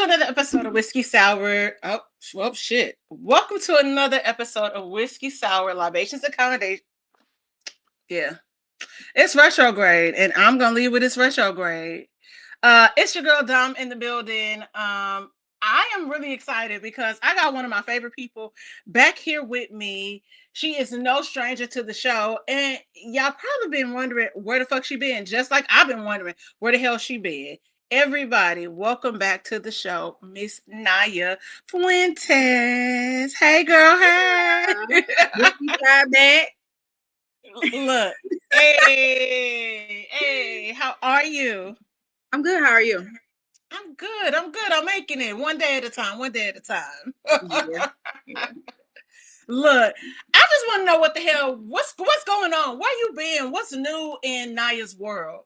to another episode of Whiskey Sour. Oh, well, shit. Welcome to another episode of Whiskey Sour Libations Accommodation. Yeah. It's retrograde, and I'm going to leave with this retrograde. It's your girl, Dom, in the building. I am really excited because I got one of my favorite people back here with me. She is no stranger to the show, and y'all probably been wondering where the fuck she been, just like I've been wondering where the hell she been. Everybody, welcome back to the show, Miss Nya Fuentes. Hey, girl, hey. Whiskey side back. Look, hey, how are you? I'm good. How are you? I'm good. I'm making it one day at a time. Yeah. Look, I just want to know what the hell, what's going on? Where you been? What's new in Nya's world?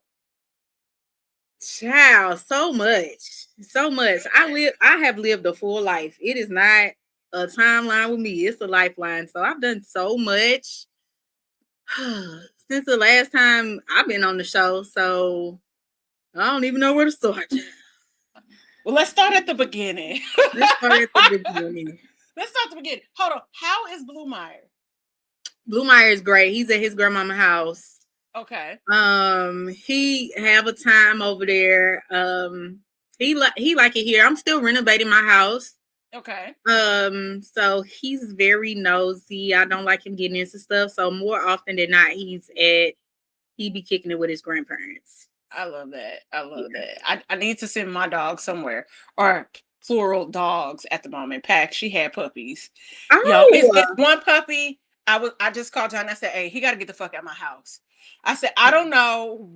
Child, so much. I have lived a full life. It is not a timeline with me. It's a lifeline. So I've done so much since the last time I've been on the show. So I don't even know where to start. Well, let's start at the beginning. Let's start at the beginning. Let's start at the beginning. Hold on. How is Blue Meyer? Blue Meyer is great. He's at his grandmama's house. Okay. He have a time over there. He like it here. I'm still renovating my house. Okay. So he's very nosy. I don't like him getting into stuff. So more often than not, he be kicking it with his grandparents. I love that. I need to send my dog somewhere, or plural dogs at the moment. Pack. She had puppies. Oh, yo, it's one puppy. I just called John. I said, hey, he got to get the fuck out of my house. I said, I don't know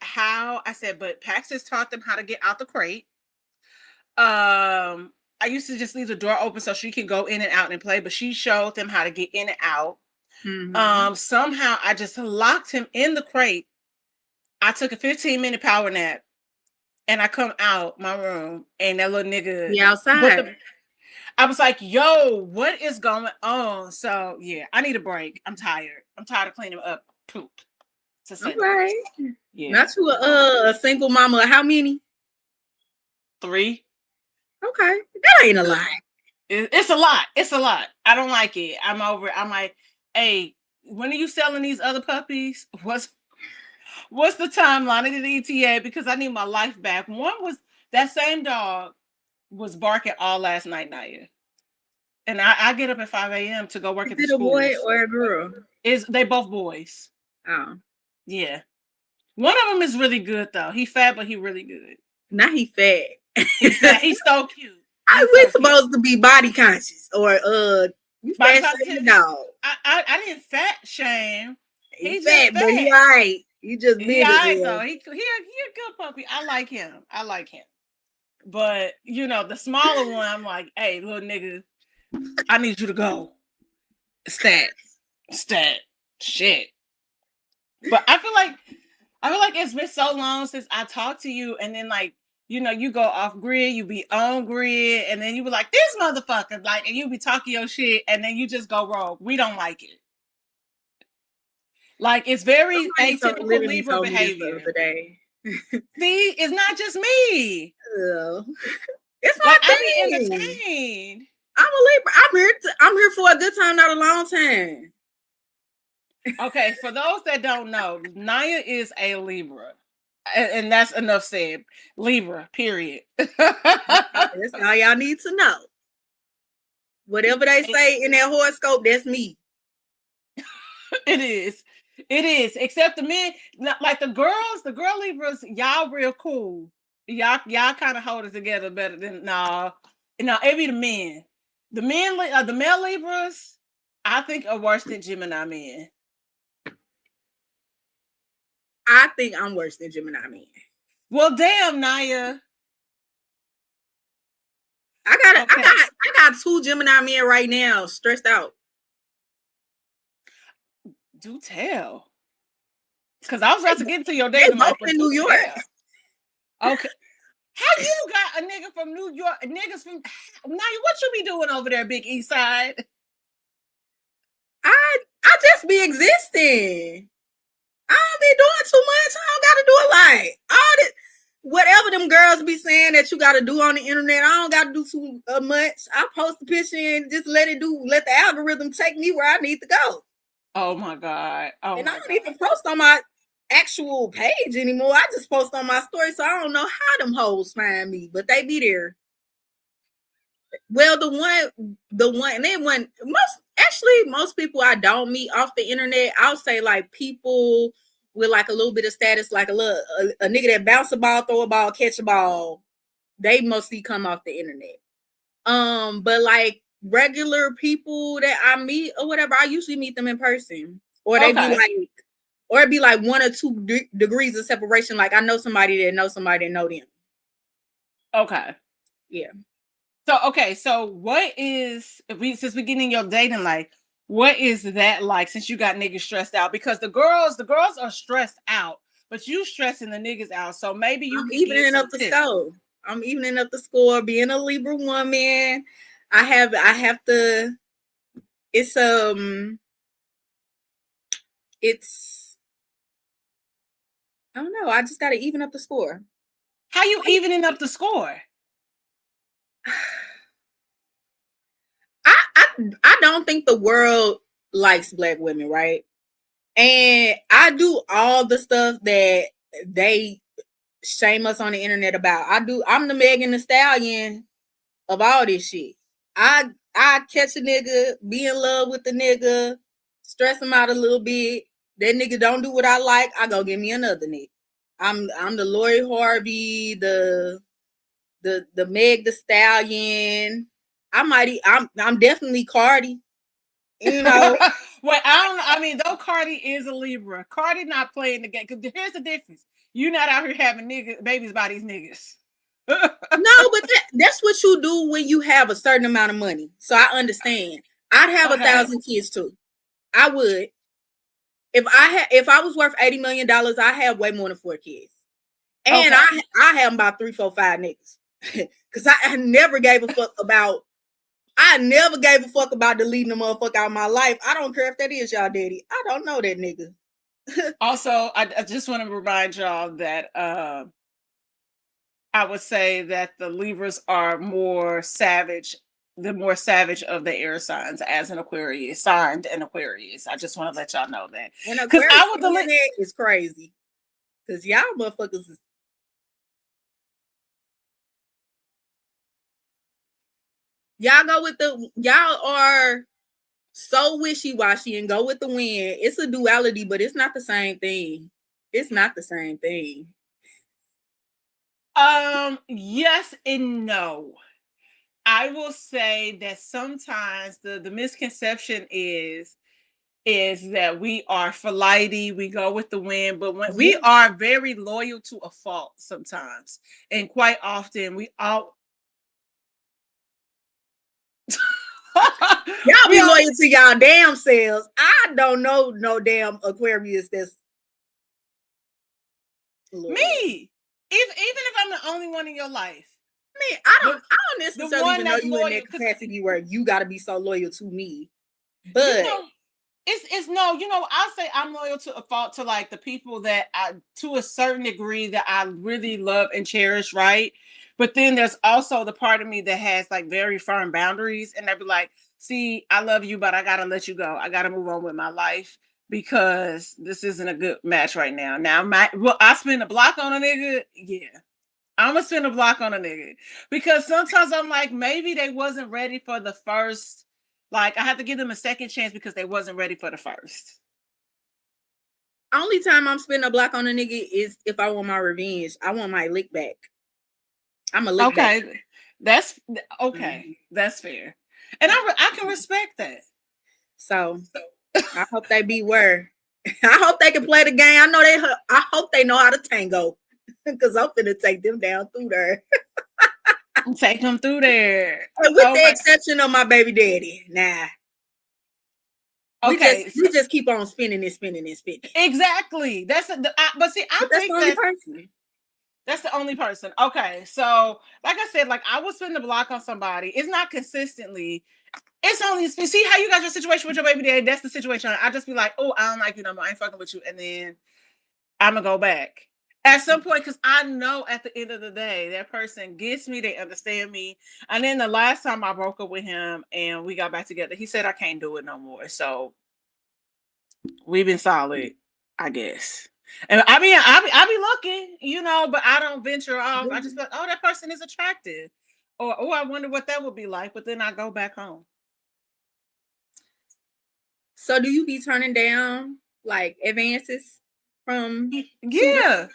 how. I said, but Pax has taught them how to get out the crate. I used to just leave the door open so she could go in and out and play, but she showed them how to get in and out. Mm-hmm. Somehow I just locked him in the crate. I took a 15-minute power nap, and I come out my room, and that little nigga outside. I was like, yo, what is going on? So yeah, I need a break. I'm tired of cleaning up poop. All right. Yeah. Not to a single mama. How many? 3. Okay. That ain't a lot. It's a lot. It's a lot. I don't like it. I'm over it. I'm like, hey, when are you selling these other puppies? What's the timeline of the ETA? Because I need my life back. One was that same dog was barking all last night, Nya. And I get up at 5 a.m. to go work at the school. Is it a boy or a girl? They both boys. Oh. Yeah. One of them is really good though. He fat, but he really good. Now he fat. He's so cute. We're supposed to be body conscious or you body fat shaming dog. I didn't fat shame. He's fat, but he all right. You just he all right though. He a good puppy. I like him. But you know, the smaller one, I'm like, hey, little nigga, I need you to go. Stat. Shit. But I feel like it's been so long since I talked to you, and then like, you know, you go off grid, you be on grid, and then you be like, this motherfucker, like, and you be talking your shit, and then you just go rogue. We don't like it. Like, it's very atypical Libra behavior. See, it's not just me. It's like I be entertained. I'm a Libra. I'm here for a good time, not a long time. Okay, for those that don't know, Nya is a Libra. And that's enough said. Libra, period. That's all y'all need to know. Whatever they say in that horoscope, that's me. It is. Except the men, like the girl Libras, y'all real cool. Y'all kind of hold it together better than no. It be the men. The male Libras, I think, are worse than Gemini men. I think I'm worse than Gemini men. Well, damn, Nya. I got 2 Gemini men right now, stressed out. Do tell. Because I was about to get into your dating life in New York. Okay. How you got a nigga from New York? Niggas from Nya, what you be doing over there, Big East Side? I just be existing. I don't be doing too much. I don't gotta do a lot. whatever them girls be saying that you got to do on the internet, I don't got to do too much. I post a picture and just let the algorithm take me where I need to go. Oh my God. Oh, and I my don't God. even post on my actual page anymore. I just post on my story, so I don't know how them hoes find me, but they be there. Well, the one, and then when most people I don't meet off the internet, I'll say like people with like a little bit of status, like a nigga that bounce a ball, throw a ball, catch a ball. They mostly come off the internet. But like regular people that I meet or whatever, I usually meet them in person, or they be like, or it'd be like 1 or 2 degrees of separation. Like I know somebody that knows somebody that know them. Okay. Yeah. So what is, since we get in your dating life, what is that like since you got niggas stressed out? Because the girls are stressed out, but you stressing the niggas out. So maybe you I'm can evening up the score. I'm evening up the score. Being a Libra woman, I have to. It's I don't know. I just got to even up the score. How you evening up the score? I don't think the world likes black women, right? And I do all the stuff that they shame us on the internet about. I'm the Megan Thee Stallion of all this shit. I catch a nigga, be in love with the nigga, stress him out a little bit. That nigga don't do what I like, I go get me another nigga. I'm the Lori Harvey, the Meg Thee Stallion. I'm definitely Cardi. You know. Well, I mean, though Cardi is a Libra, Cardi not playing the game. Because here's the difference: you not out here having babies by these niggas. No, but that's what you do when you have a certain amount of money. So I understand. I'd have 1,000 kids too. I would. If I was worth $80 million, I have way more than 4 kids. And I have about 3, 4, 5 niggas. Cause I never gave a fuck about deleting the motherfucker out of my life. I don't care if that is y'all daddy. I don't know that nigga. Also, I just want to remind y'all that I would say that the Libras are more savage, the more savage of the air signs, as an Aquarius, signed an Aquarius. I just want to let y'all know that. And Aquarius is crazy. Because y'all motherfuckers is y'all are so wishy-washy and go with the wind. It's a duality, but it's not the same thing. It's not the same thing. Yes and no. I will say that sometimes the misconception is that we are flighty, we go with the wind, but when we are very loyal to a fault sometimes, and quite often we all y'all be loyal to y'all damn selves. I don't know no damn Aquarius that's loyal. Me. Even if I'm the only one in your life. I mean, I don't necessarily even know you in that capacity where you got to be so loyal to me. But it's no, I'll say I'm loyal to a fault to like the people that I, to a certain degree, that I really love and cherish, right? But then there's also the part of me that has like very firm boundaries, and they'd be like, see, I love you, but I gotta let you go. I gotta move on with my life because this isn't a good match right now. Now, I spend a block on a nigga, yeah. I'm gonna spend a block on a nigga because sometimes I'm like, maybe they wasn't ready for the first. Like, I have to give them a second chance because they wasn't ready for the first. Only time I'm spending a block on a nigga is if I want my revenge. I want my lick back. I'm a lick back. That's okay. Mm-hmm. That's fair, and I can respect that. So I hope they beware. I hope they can play the game. I hope they know how to tango because I'm finna take them down through there. Take them through there. With the exception of my baby daddy. Nah. Okay. We just keep on spinning and spinning and spinning. Exactly. But see, I think that's the only person. That's the only person. Okay. So, like I said, like I will spin the block on somebody. It's not consistently. It's only, see how you got your situation with your baby daddy. That's the situation. I just be like, oh, I don't like you no more. I ain't fucking with you. And then I'm going to go back. At some point, because I know at the end of the day, that person gets me, they understand me. And then the last time I broke up with him and we got back together, he said I can't do it no more. So we've been solid, I guess. And I be looking, but I don't venture off. I just thought, oh, that person is attractive. Or oh, I wonder what that would be like. But then I go back home. So do you be turning down like advances from suitors? Yeah.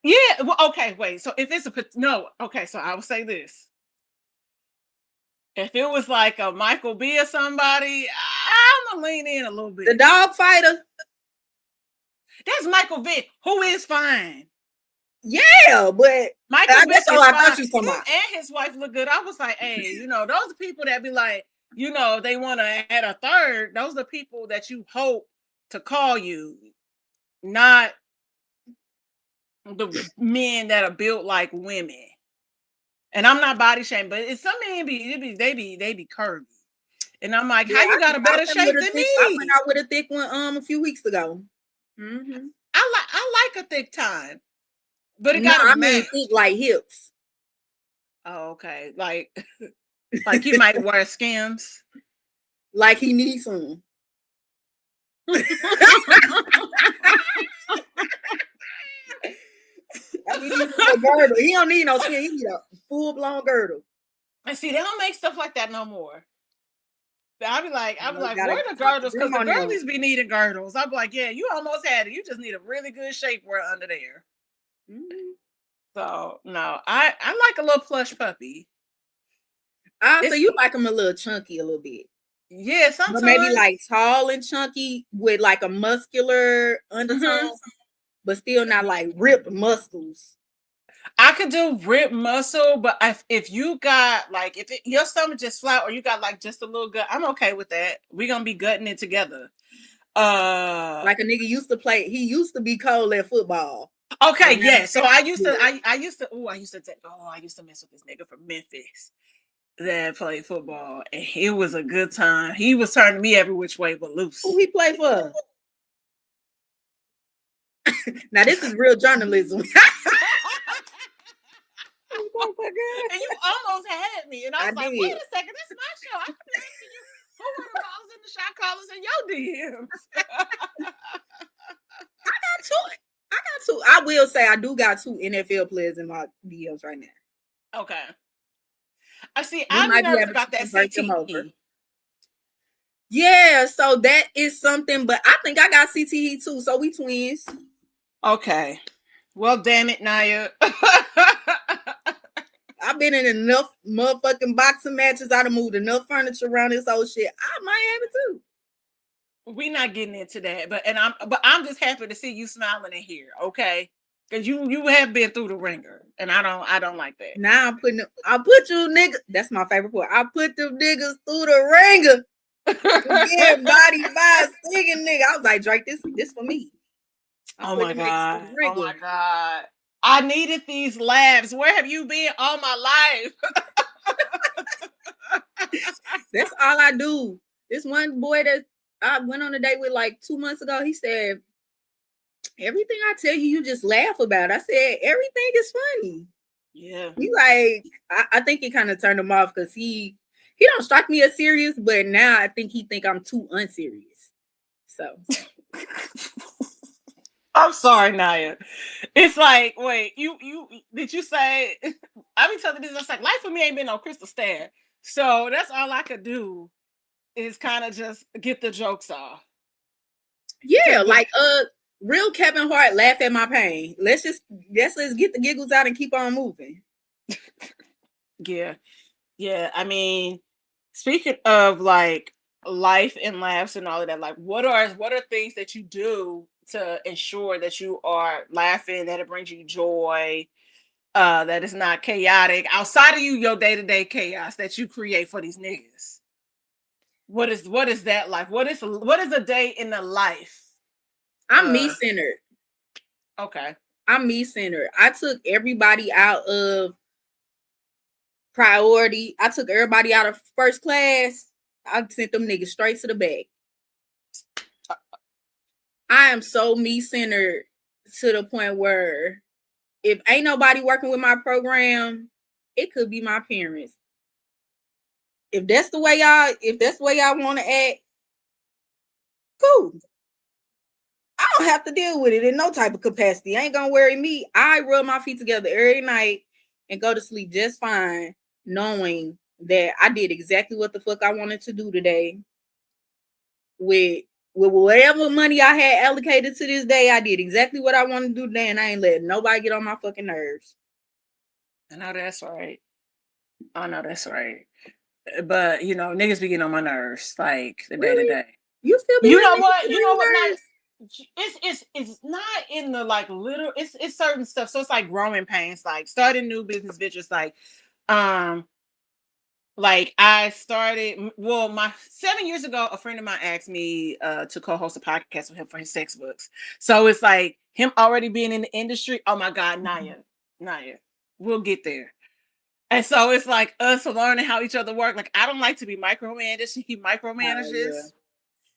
Yeah. Well, okay, wait. So if it's no, okay, so I will say this. If it was like a Michael B or somebody, I'm gonna lean in a little bit. The dog fighter. That's Michael Vick, who is fine. Yeah, but Michael Vick is I thought fine. you talking about. And his wife look good. I was like, hey, those are people that be like, they want to add a third. Those are people that you hope to call you, not the men that are built like women. And I'm not body shaming, but it's some men they be curvy. And I'm like, how you got a better shape than me? I went out with a thick one a few weeks ago. Mm-hmm. I like a thick time, but it gotta match. Thick like hips. Oh, okay. Like he might wear Skims. Like he needs some. He needs a girdle. He don't need no skin. He need a full-blown girdle. And see, they don't make stuff like that no more. I'll be like, where the girdles? Because the girlies be needing girdles. I'll be like, yeah, you almost had it. You just need a really good shapewear under there. Mm-hmm. So no, I like a little plush puppy. So you like them a little chunky, a little bit. Yeah, sometimes. But maybe like tall and chunky with like a muscular undertone, but still not like ripped muscles. I could do ripped muscle, but if you got like your stomach just flat or you got like just a little gut, I'm okay with that. We're gonna be gutting it together. Like a nigga used to play. He used to be cold at football. Okay, yeah. So I used to mess with this nigga from Memphis that played football, and it was a good time. He was turning me every which way but loose. Who he play for? Now this is real journalism. Oh my God. And you almost had me, and I was like, wait a second, this is my show. I could be asking you who were the balls in the shot callers in your DMs. I got two. I will say I do got 2 NFL players in my DMs right now. Okay. I see. I'm nervous about that CTE. Yeah, so that is something, but I think I got CTE too, so we twins. Okay. Well, damn it, Nya. I've been in enough motherfucking boxing matches. I done moved enough furniture around this old shit. I might have it too. We're not getting into that, but I'm just happy to see you smiling in here, okay? Because you have been through the ringer, and I don't like that. Now I put you niggas. That's my favorite part. I put them niggas through the ringer. Yeah, body by a singing nigga. I was like, Drake, this for me. Oh my God. Oh my God. I needed these laughs. Where have you been all my life? That's all I do. This one boy that I went on a date with like 2 months ago, he said, everything I tell you, you just laugh about. I said, everything is funny. Yeah. He like, I think it kind of turned him off because he don't strike me as serious, but now I think he think I'm too unserious. So I'm sorry, Nya. It's like, wait, you did you say? I be telling this. It's like life for me ain't been no crystal stair. So that's all I could do is kind of just get the jokes off. Yeah, like real Kevin Hart laugh at my pain. Let's get the giggles out and keep on moving. Yeah. I mean, speaking of like life and laughs and all of that, like what are things that you do to ensure that you are laughing, that it brings you joy, that it's not chaotic outside of your day-to-day chaos that you create for these niggas? What is that like? What is a day in the life? I'm me-centered. Okay. I'm me-centered. I took everybody out of priority. I took everybody out of first class. I sent them niggas straight to the back. I am so me-centered to the point where if ain't nobody working with my program, it could be my parents. If that's the way y'all want to act, cool. I don't have to deal with it in no type of capacity. Ain't gonna worry me. I rub my feet together every night and go to sleep just fine, knowing that I did exactly what the fuck I wanted to do today. With whatever money I had allocated to this day, I did exactly what I wanted to do today, and I ain't letting nobody get on my fucking nerves. I know that's right. I know that's right. But niggas be getting on my nerves, like the day to Really? day. You still be You letting know niggas what? get You on know your what? Not nerves? it's not in the like little. It's certain stuff. So it's like growing pains, like starting new business ventures, um like I started. Well, my 7 years ago, a friend of mine asked me to co-host a podcast with him for his sex books. So it's like him already being in the industry. Oh my God, Nya, we'll get there. And so it's like us learning how each other work. Like I don't like to be micromanaged. He Oh yeah. micromanages.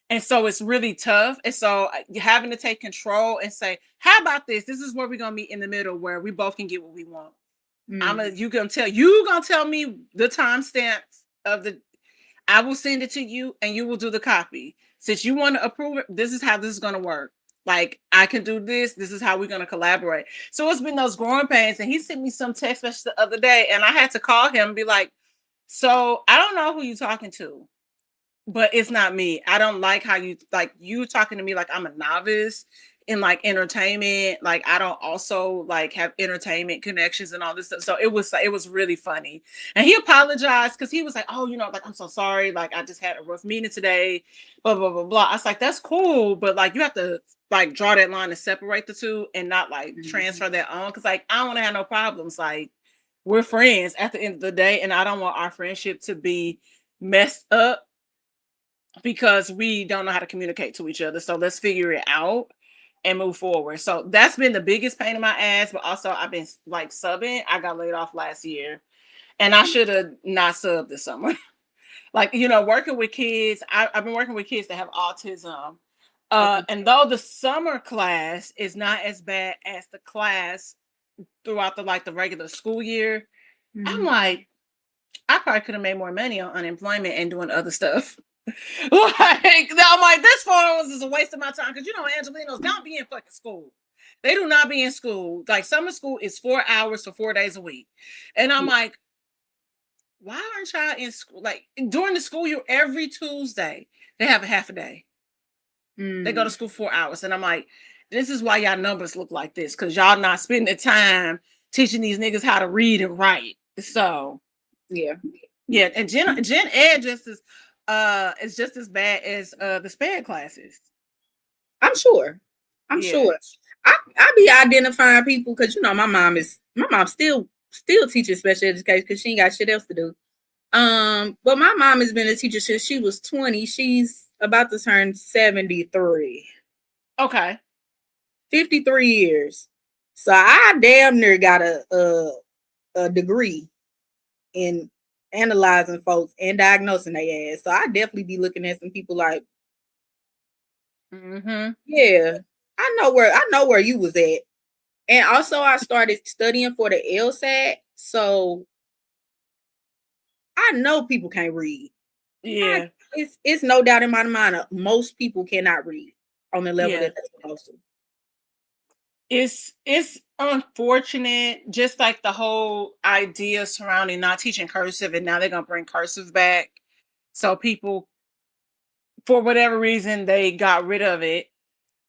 And so it's really tough. And so having to take control and say, how about this? This is where we're gonna meet in the middle where we both can get what we want. You gonna tell me the timestamps of the I will send it to you and you will do the copy. Since you want to approve it, this is how this is gonna work. Like I can do this. This is how we're gonna collaborate. So it's been those growing pains. And he sent me some text message the other day, and I had to call him and be like, "So I don't know who you're talking to, but it's not me. I don't like how you talking to me like I'm a novice in like entertainment. Like I don't also like have entertainment connections and all this stuff." So it was really funny. And he apologized because he was like, "Oh, like I'm so sorry. Like I just had a rough meeting today, blah blah blah blah." I was like, "That's cool, but like you have to like draw that line and separate the two and not like transfer that on, because like I don't want to have no problems. Like we're friends at the end of the day, and I don't want our friendship to be messed up because we don't know how to communicate to each other. So let's figure it out and move forward." So that's been the biggest pain in my ass. But also, I've been like subbing. I got laid off last year, and I should have not subbed this summer. Like, working with kids, I've been working with kids that have autism. Okay. And though the summer class is not as bad as the class throughout the regular school year, I'm Mhm. like, I probably could have made more money on unemployment and doing other stuff. Like, I'm like, this 4 hours is a waste of my time, because Angelinos don't be in fucking school. They do not be in school. Like summer school is 4 hours for 4 days a week. And I'm Yeah. like, why aren't y'all in school? Like during the school year, every Tuesday, they have a half a day. They go to Mm. school 4 hours. And I'm like, this is why y'all numbers look like this, because y'all not spending the time teaching these niggas how to read and write. So Yeah. yeah, and Gen Ed is just as bad as the SPED classes. I'm sure. I'm Yeah. sure. I be identifying people because my mom still teaches special education because she ain't got shit else to do. But my mom has been a teacher since she was 20. She's about to turn 73. Okay. 53 years. So I damn near got a degree in analyzing folks and diagnosing their ass. So I definitely be looking at some people like, Mm-hmm. yeah, I know where you was at. And also I started studying for the LSAT. So I know people can't read. Yeah. It's no doubt in my mind most people cannot read on the level Yeah. that they're supposed to. It's unfortunate, just like the whole idea surrounding not teaching cursive, and now they're gonna bring cursive back. So people, for whatever reason, they got rid of it.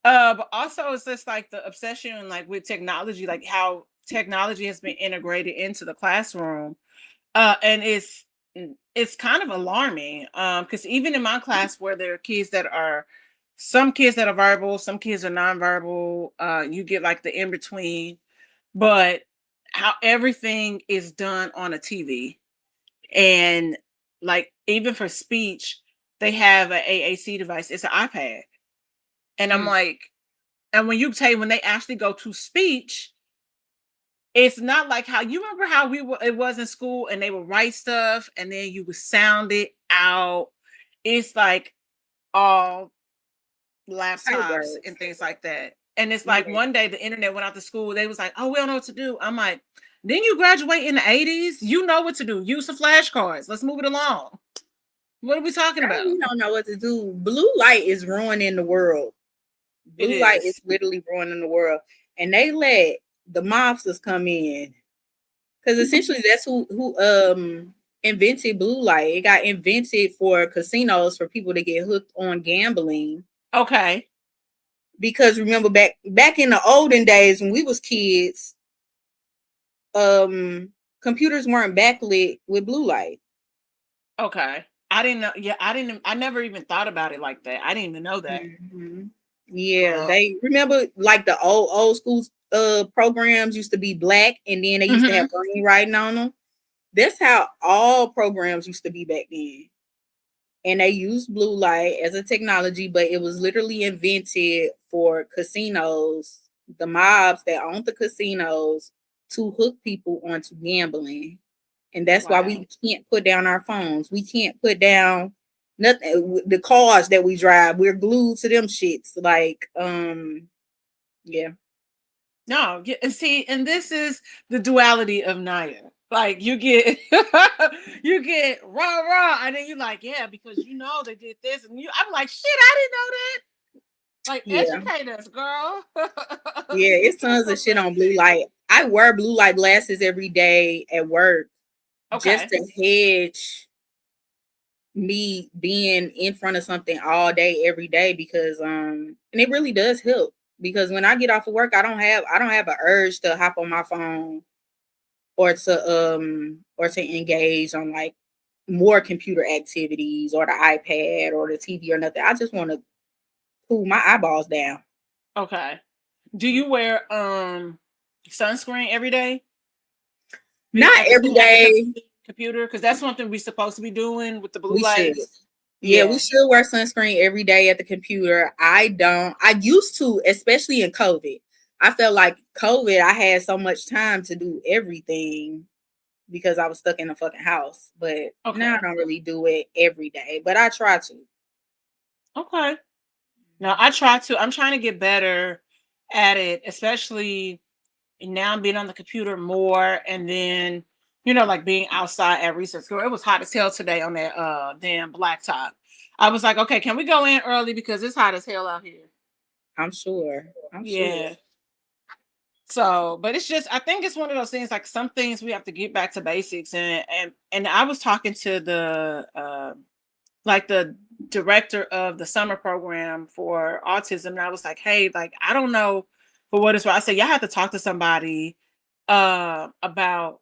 But also it's just like the obsession like with technology, like how technology has been integrated into the classroom. And it's kind of alarming. Because even in my class where there are some kids that are verbal, some kids are nonverbal, you get like the in between, but how everything is done on a TV. And like even for speech, they have an AAC device, it's an iPad. And I'm Mm. like, and when they actually go to speech, it's not like how you remember how it was in school, and they would write stuff and then you would sound it out. It's like all Sight laptops words. and things like that. And it's like Yeah. one day the internet went out to school. They was like, oh, we don't know what to do. I'm like, didn't you graduate in the 80s? You know what to do. Use some flashcards. Let's move it along. What are we talking about? We don't know what to do. Blue light is ruining the world. It Blue light is is. literally ruining the world. And they let the mobsters come in. Because essentially that's who invented blue light. It got invented for casinos for people to get hooked on gambling. Okay. Because remember back in the olden days when we was kids, computers weren't backlit with blue light. Okay. I didn't know. Yeah, I never even thought about it like that. I didn't even know that. Mm-hmm. Yeah, Girl. they remember like the old school programs used to be black and then they used to have green writing on them. That's how all programs used to be back then. And they used blue light as a technology, but it was literally invented for casinos, the mobs that owned the casinos, to hook people onto gambling. And that's why Wow. we can't put down our phones. We can't put down nothing. The cars that we drive, we're glued to them shits. Like, yeah. No, and see, and this is the duality of Nya. Like you get you get rah rah, and then you're like, yeah, because you know they did this, and I'm like, shit, I didn't know that. Like, Yeah. educate us, girl. Yeah, it's Teach us tons of some shit on blue light. lessons. I wear blue light glasses every day at work just Okay. to hedge me being in front of something all day every day because and it really does help because when I get off of work I don't have an urge to hop on my phone or to engage on like more computer activities or the iPad or the TV or nothing. I just want to cool my eyeballs down. Okay. Do you wear sunscreen every day? Not At every the day. computer? Because that's something we're supposed to be doing with the blue We should. lights. Yeah, we Yeah. should wear sunscreen every day at the computer. I don't. I used to, especially in COVID. I felt like COVID, I had so much time to do everything because I was stuck in the fucking house. But now I Okay. don't really do it every day, but I try to. Okay. Now I try to. I'm trying to get better at it, especially now I'm being on the computer more, and then like being outside at recess. Girl, it was hot as hell today on that damn blacktop. I was like, okay, can we go in early because it's hot as hell out here? I'm sure. I'm sure. Yeah. So, but it's just I think it's one of those things like some things we have to get back to basics and I was talking to the like the director of the summer program for autism and I was like, "Hey, like I don't know for what it's worth." I said, "Y'all have to talk to somebody about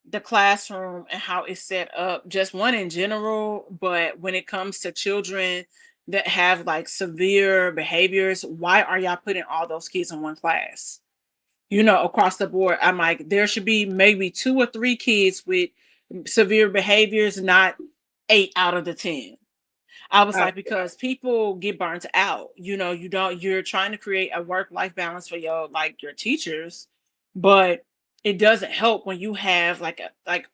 the classroom and how it's set up, just one in general, but when it comes to children that have like severe behaviors, why are y'all putting all those kids in one class?" Across the board. I'm like, there should be maybe 2 or 3 kids with severe behaviors, not 8 out of the 10. I was Oh, like, because people get burnt out. You're trying to create a work-life balance for your teachers, but it doesn't help when you have like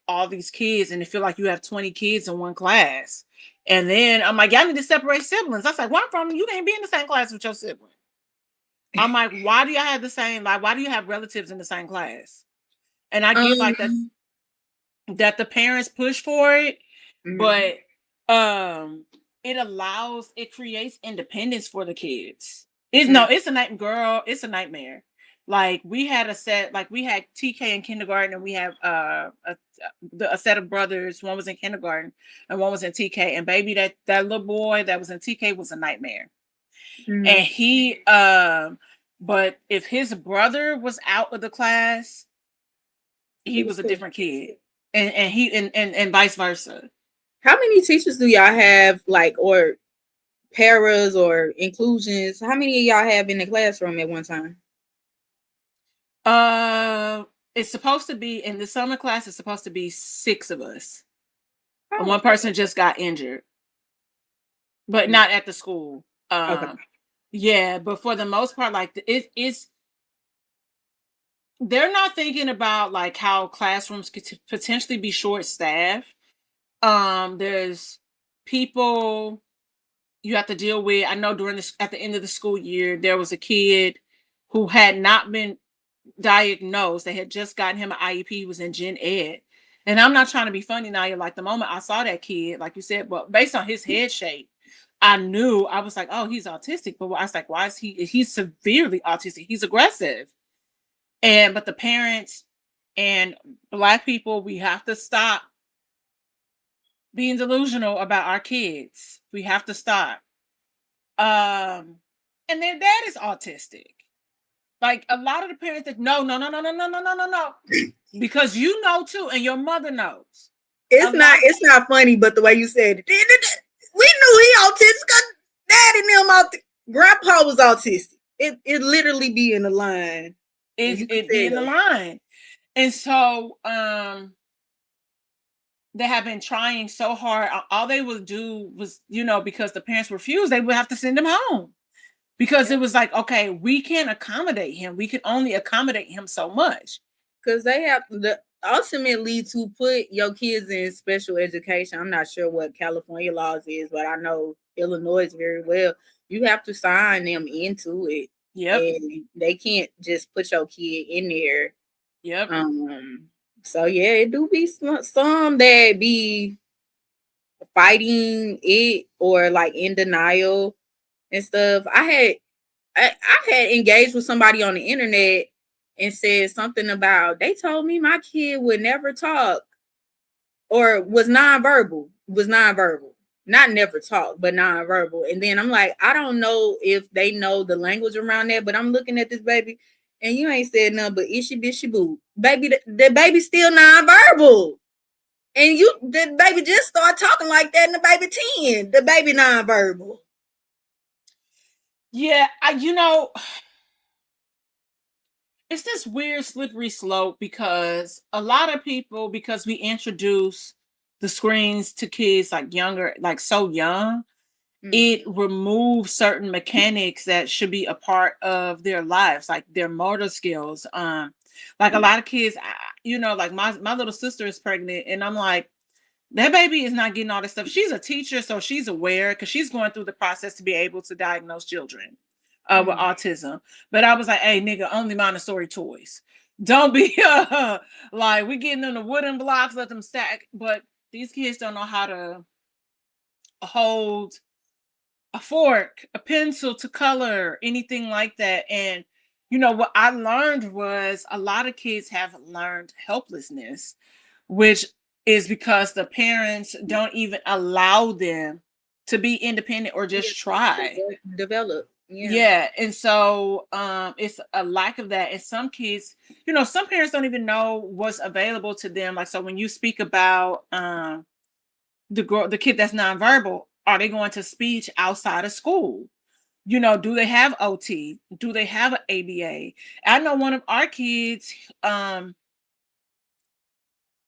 all these kids and it feel like you have 20 kids in one class. And then I'm like, y'all need to separate siblings. I was like, where I'm from, you can't be in the same class with your sibling. I'm like, why do y'all have the same, like, why do you have relatives in the same class? And I get like that um, that the parents push for it, mhm. but it creates independence for the kids. It's a night girl, it's a nightmare. Like we had TK in kindergarten and we have a set of brothers. One was in kindergarten and one was in TK. And baby, that little boy that was in TK was a nightmare. And Mhm. but if his brother was out of the class, He he was was a cool. different kid. And vice versa. How many teachers do y'all have, like, or paras or inclusions? How many of y'all have in the classroom at one time? Uh, it's supposed to be in the summer class. It's supposed to be 6 of us, and Oh, one person just got injured, but mm, not at the school. okay. Yeah, but for the most part, like it's they're not thinking about like how classrooms could potentially be short staffed. There's people. you have to deal with. I know during this, at the end of the school year, there was a kid who had not been diagnosed. They had just gotten him an IEP. He was in gen ed. And I'm not trying to be funny now. You're like, the moment I saw that kid, like you said, but based on his head shape, I knew. I was like, oh, he's autistic. But I was like, why is he's severely autistic? He's aggressive. And but the parents and Black people, we have to stop being delusional about our kids. We have to stop. And their dad is autistic. Like a lot of the parents that no, because you know too, and your mother knows. It's not funny, but the way you said it, we knew he autistic. 'Cause Dad and them Grandpa was autistic. It literally be in the line. It be in the line, and so they have been trying so hard. All they would do was, because the parents refused, they would have to send him home. Because it was like, okay, we can't accommodate him. We can only accommodate him so much. Because they have ultimately to put your kids in special education. I'm not sure what California laws is, but I know Illinois very well. You have to sign them into it. Yep. And they can't just put your kid in there. Yep. So yeah, it do be some that be fighting it or like in denial and stuff. I had engaged with somebody on the internet and said something about, they told me my kid would never talk or was nonverbal, not never talk, but nonverbal. And then I'm like, I don't know if they know the language around that, but I'm looking at this baby and you ain't said nothing but ishy bishy boo. Baby, the baby still nonverbal. And the baby just started talking like that and the baby 10, the baby nonverbal. Yeah, it's this weird slippery slope because a lot of people, because we introduce the screens to kids like younger, like so young, it removes certain mechanics that should be a part of their lives, like their motor skills. Like a lot of kids, like my little sister is pregnant, and I'm like, that baby is not getting all this stuff. She's a teacher, so she's aware because she's going through the process to be able to diagnose children with autism. But I was like, hey, nigga, only Montessori toys. Don't be like, we getting them the wooden blocks, let them stack. But these kids don't know how to hold a fork, a pencil to color, anything like that. And what I learned was a lot of kids have learned helplessness, which is because the parents don't even allow them to be independent or just try develop. Yeah. And so it's a lack of that. And some kids, some parents don't even know what's available to them. Like, so when you speak about the kid that's nonverbal, are they going to speech outside of school? Do they have OT? Do they have an ABA? I know one of our kids,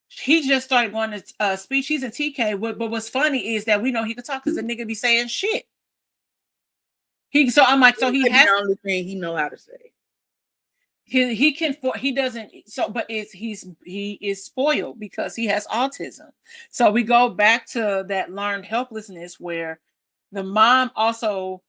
he just started going to speech. He's in TK. But what's funny is that we know he could talk because the nigga be saying shit. So I'm like, so he has the only thing he know how to say. He doesn't, so but he is spoiled because he has autism. So we go back to that learned helplessness where the mom also,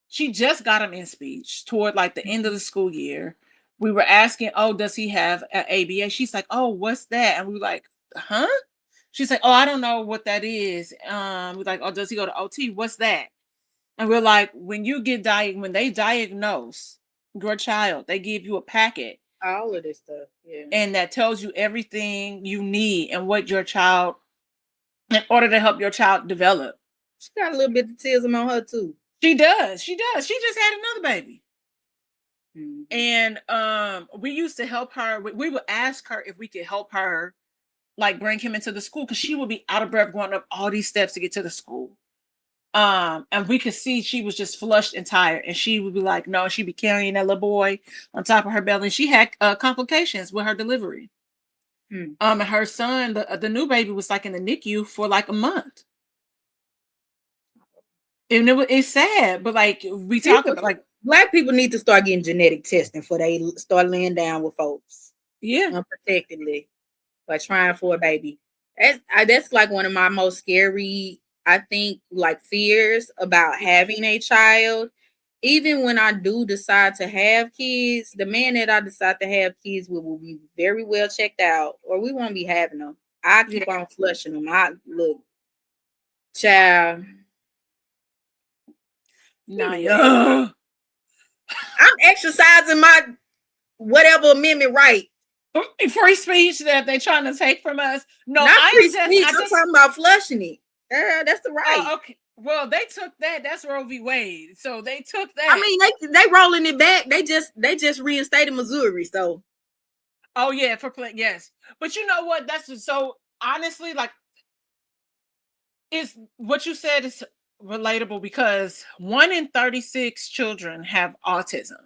she just got him in speech toward like the end of the school year. We were asking, oh, does he have an ABA? She's like, oh, what's that? And we were like, huh? She's like, oh, I don't know what that is. We're like, oh, does he go to OT? What's that? And we're like, when they diagnose your child, they give you a packet. All of this stuff. Yeah. And that tells you everything you need and what your child, in order to help your child develop. She got a little bit of autism on her too. She does. She just had another baby. And we used to help her. We would ask her if we could help her, like bring him into the school, because she would be out of breath going up all these steps to get to the school. And we could see she was just flushed and tired, and she would be like, no, she'd be carrying that little boy on top of her belly. And she had complications with her delivery. And her son, the new baby, was like in the NICU for like a month. And it's sad, but like we talk about, like, Black people need to start getting genetic testing before they start laying down with folks. Yeah. Unprotectedly, by trying for a baby. That's like one of my most scary I think like fears about having a child. Even when I do decide to have kids, the man that I decide to have kids with will be very well checked out, or we won't be having them. I keep on flushing them. I look, child. Nya. I'm exercising my whatever amendment right. Free speech that they're trying to take from us. No, Not free I speech. I'm just talking about flushing it. That's the right. okay. Well, they took that. That's Roe v. Wade. So they took that. I mean, they rolling it back. They just reinstated Missouri. So, oh yeah, for play. Yes, but you know what? That's so honestly, like, is what you said is relatable because 1 in 36 children have autism.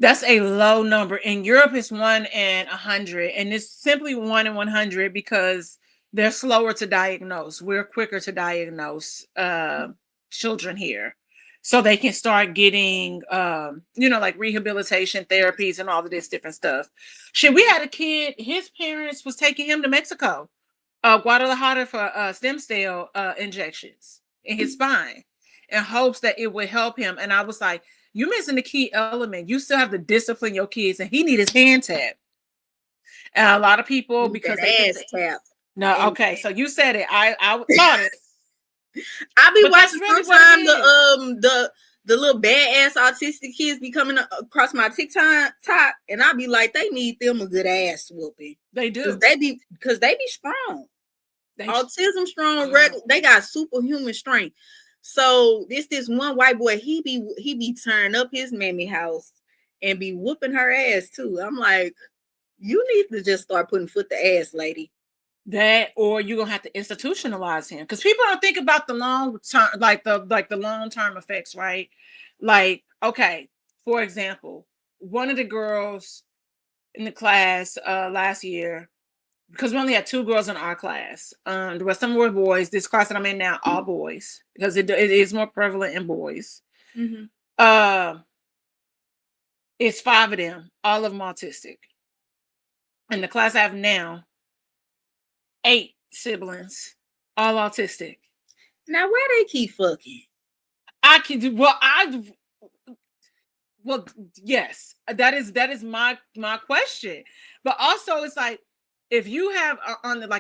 That's a low number. In Europe, it's 1 in 100, and it's simply 1 in 100 because they're slower to diagnose. We're quicker to diagnose children here, so they can start getting, like rehabilitation therapies and all of this different stuff. Shit, we had a kid. His parents was taking him to Mexico, Guadalajara for stem cell injections in his spine, in hopes that it would help him. And I was like, "You missing the key element. You still have to discipline your kids, and he need his hand tapped." And a lot of people, because they think ass tap. no, okay, so you said it. I thought it. I be But that's watching really sometimes what the little badass autistic kids be coming across my TikTok, and I be like, they need them a good ass whooping. They do. Because they be strong. Autism strong, they got superhuman strength. So this one white boy, he be turning up his mammy house and be whooping her ass too. I'm like, you need to just start putting foot to ass, lady. That, or you're gonna have to institutionalize him, because people don't think about the long term, like the long term effects, right? Like, okay, for example, one of the girls in the class last year, because we only had 2 girls in our class, the rest of them were boys. This class that I'm in now, all boys, because it is more prevalent in boys. It's 5 of them, all of them autistic. In the class I have now, 8 siblings, all autistic. Now, why they keep fucking? I can do well, yes, that is my question. But also, it's like, if you have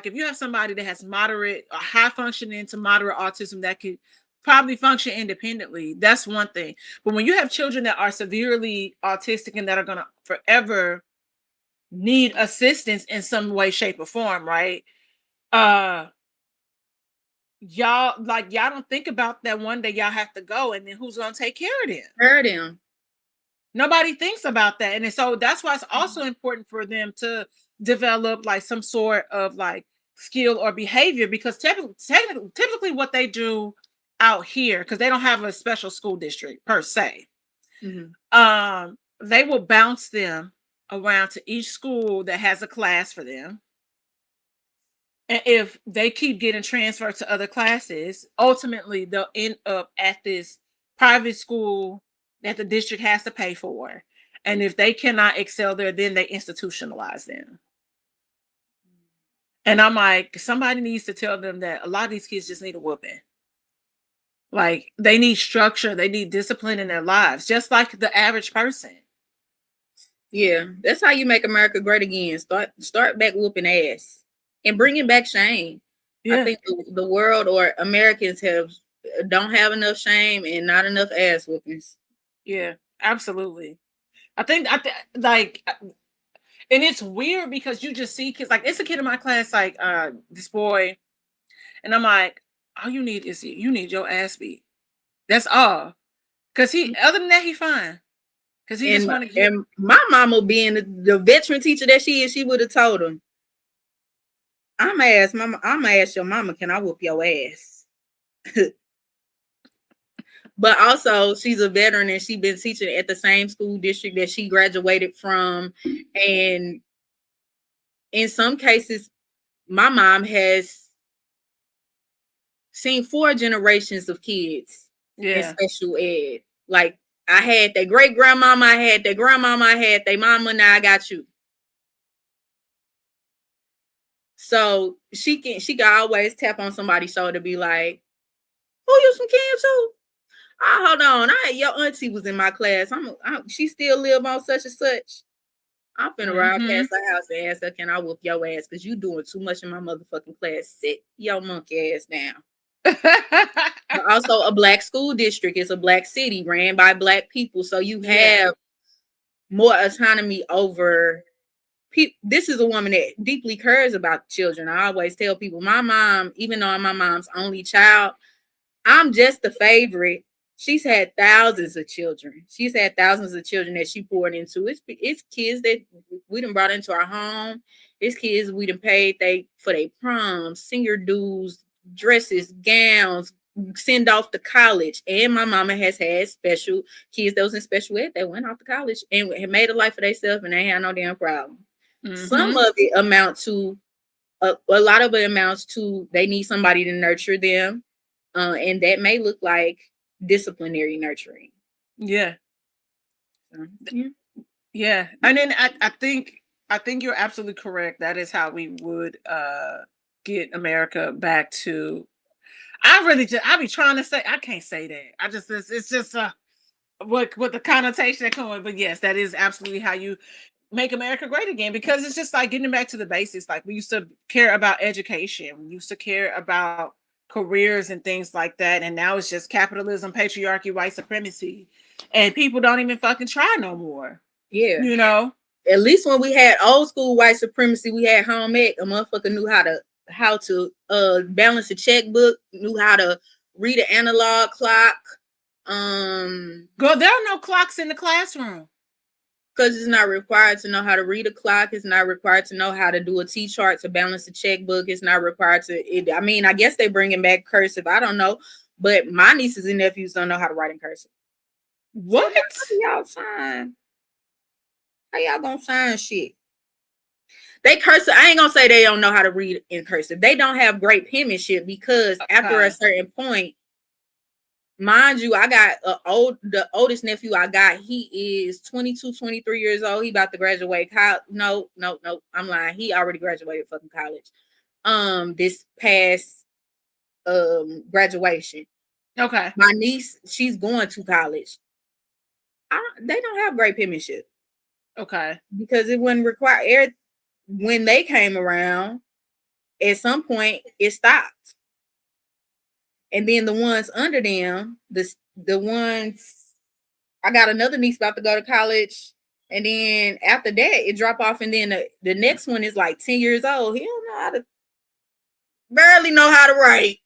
if you have somebody that has moderate or high functioning to moderate autism that could probably function independently, that's one thing. But when you have children that are severely autistic and that are gonna forever need assistance in some way, shape, or form, right? Y'all don't think about that one day y'all have to go, and then who's gonna take care of them? Nobody thinks about that. And so that's why it's also important for them to develop like some sort of like skill or behavior, because typically what they do out here, because they don't have a special school district per se, they will bounce them around to each school that has a class for them. And if they keep getting transferred to other classes, ultimately they'll end up at this private school that the district has to pay for. And if they cannot excel there, then they institutionalize them. And I'm like, somebody needs to tell them that a lot of these kids just need a whooping. Like, they need structure, they need discipline in their lives, just like the average person. Yeah, that's how you make America great again. Start back whooping ass and bringing back shame. Yeah. I think the world or Americans don't have enough shame and not enough ass whoopings. Yeah, absolutely. I think like, and it's weird because you just see kids, like, it's a kid in my class, like this boy, and I'm like, all you need is your ass beat. That's all. Because other than that, he fine. Because he just want to get. And my mama, being the veteran teacher that she is, she would have told him, I'm gonna ask your mama, can I whoop your ass? But also, she's a veteran and she's been teaching at the same school district that she graduated from. And in some cases, my mom has seen 4 generations of kids in special ed. Like, I had their great grandmama, I had their grandmama, I had their mama, now I got you. So she can always tap on somebody's shoulder, be like, Who you some Kim too? Oh, hold on. Your auntie was in my class. She still live on such and such. I'm finna ride Mm-hmm. past her house and ask her, can I whoop your ass? Because you doing too much in my motherfucking class. Sit your monkey ass down. But also a black school district. It's a black city ran by black people. So you have more autonomy over people. This is a woman that deeply cares about children. I always tell people, my mom, even though I'm my mom's only child, I'm just the favorite. She's had thousands of children. She's had thousands of children that she poured into. It's kids that we done brought into our home. It's kids we done paid for their proms, senior dues, dresses, gowns, send off to college. And my mama has had special kids that was in special ed that went off to college and had made a life for themselves and they had no damn problem. Mm-hmm. Some of it amount to a lot of it amounts to they need somebody to nurture them. And that may look like disciplinary nurturing. Yeah. Yeah. Yeah. And then I think you're absolutely correct. That is how we would get America back to. I be trying to say, I can't say that. It's just what the connotation that comes with. But yes, that is absolutely how you make America great again, because it's just like getting back to the basics. Like we used to care about education, we used to care about careers and things like that, and now it's just capitalism, patriarchy, white supremacy, and people don't even fucking try no more. Yeah. You know? At least when we had old school white supremacy, we had home ec. A motherfucker knew how to balance a checkbook, knew how to read an analog clock. Girl, there are no clocks in the classroom. Because it's not required to know how to read a clock. It's not required to know how to do a T-chart to balance a checkbook. It's not required I mean, I guess they're bringing back cursive. I don't know. But my nieces and nephews don't know how to write in cursive. What? So how y'all sign? How y'all gonna sign shit? They cursive. I ain't gonna say they don't know how to read in cursive. They don't have great penmanship because after a certain point, mind you, I got the oldest nephew I got, he is 22, 23 years old. He about to graduate college. No, I'm lying. He already graduated fucking college. This past graduation. Okay. My niece, she's going to college. They don't have great penmanship. Okay. Because it wouldn't require when they came around, at some point it stopped. And then the ones under them, the ones, I got another niece about to go to college, and then after that it drop off, and then the next one is like 10 years old. He don't know how to, barely know how to write.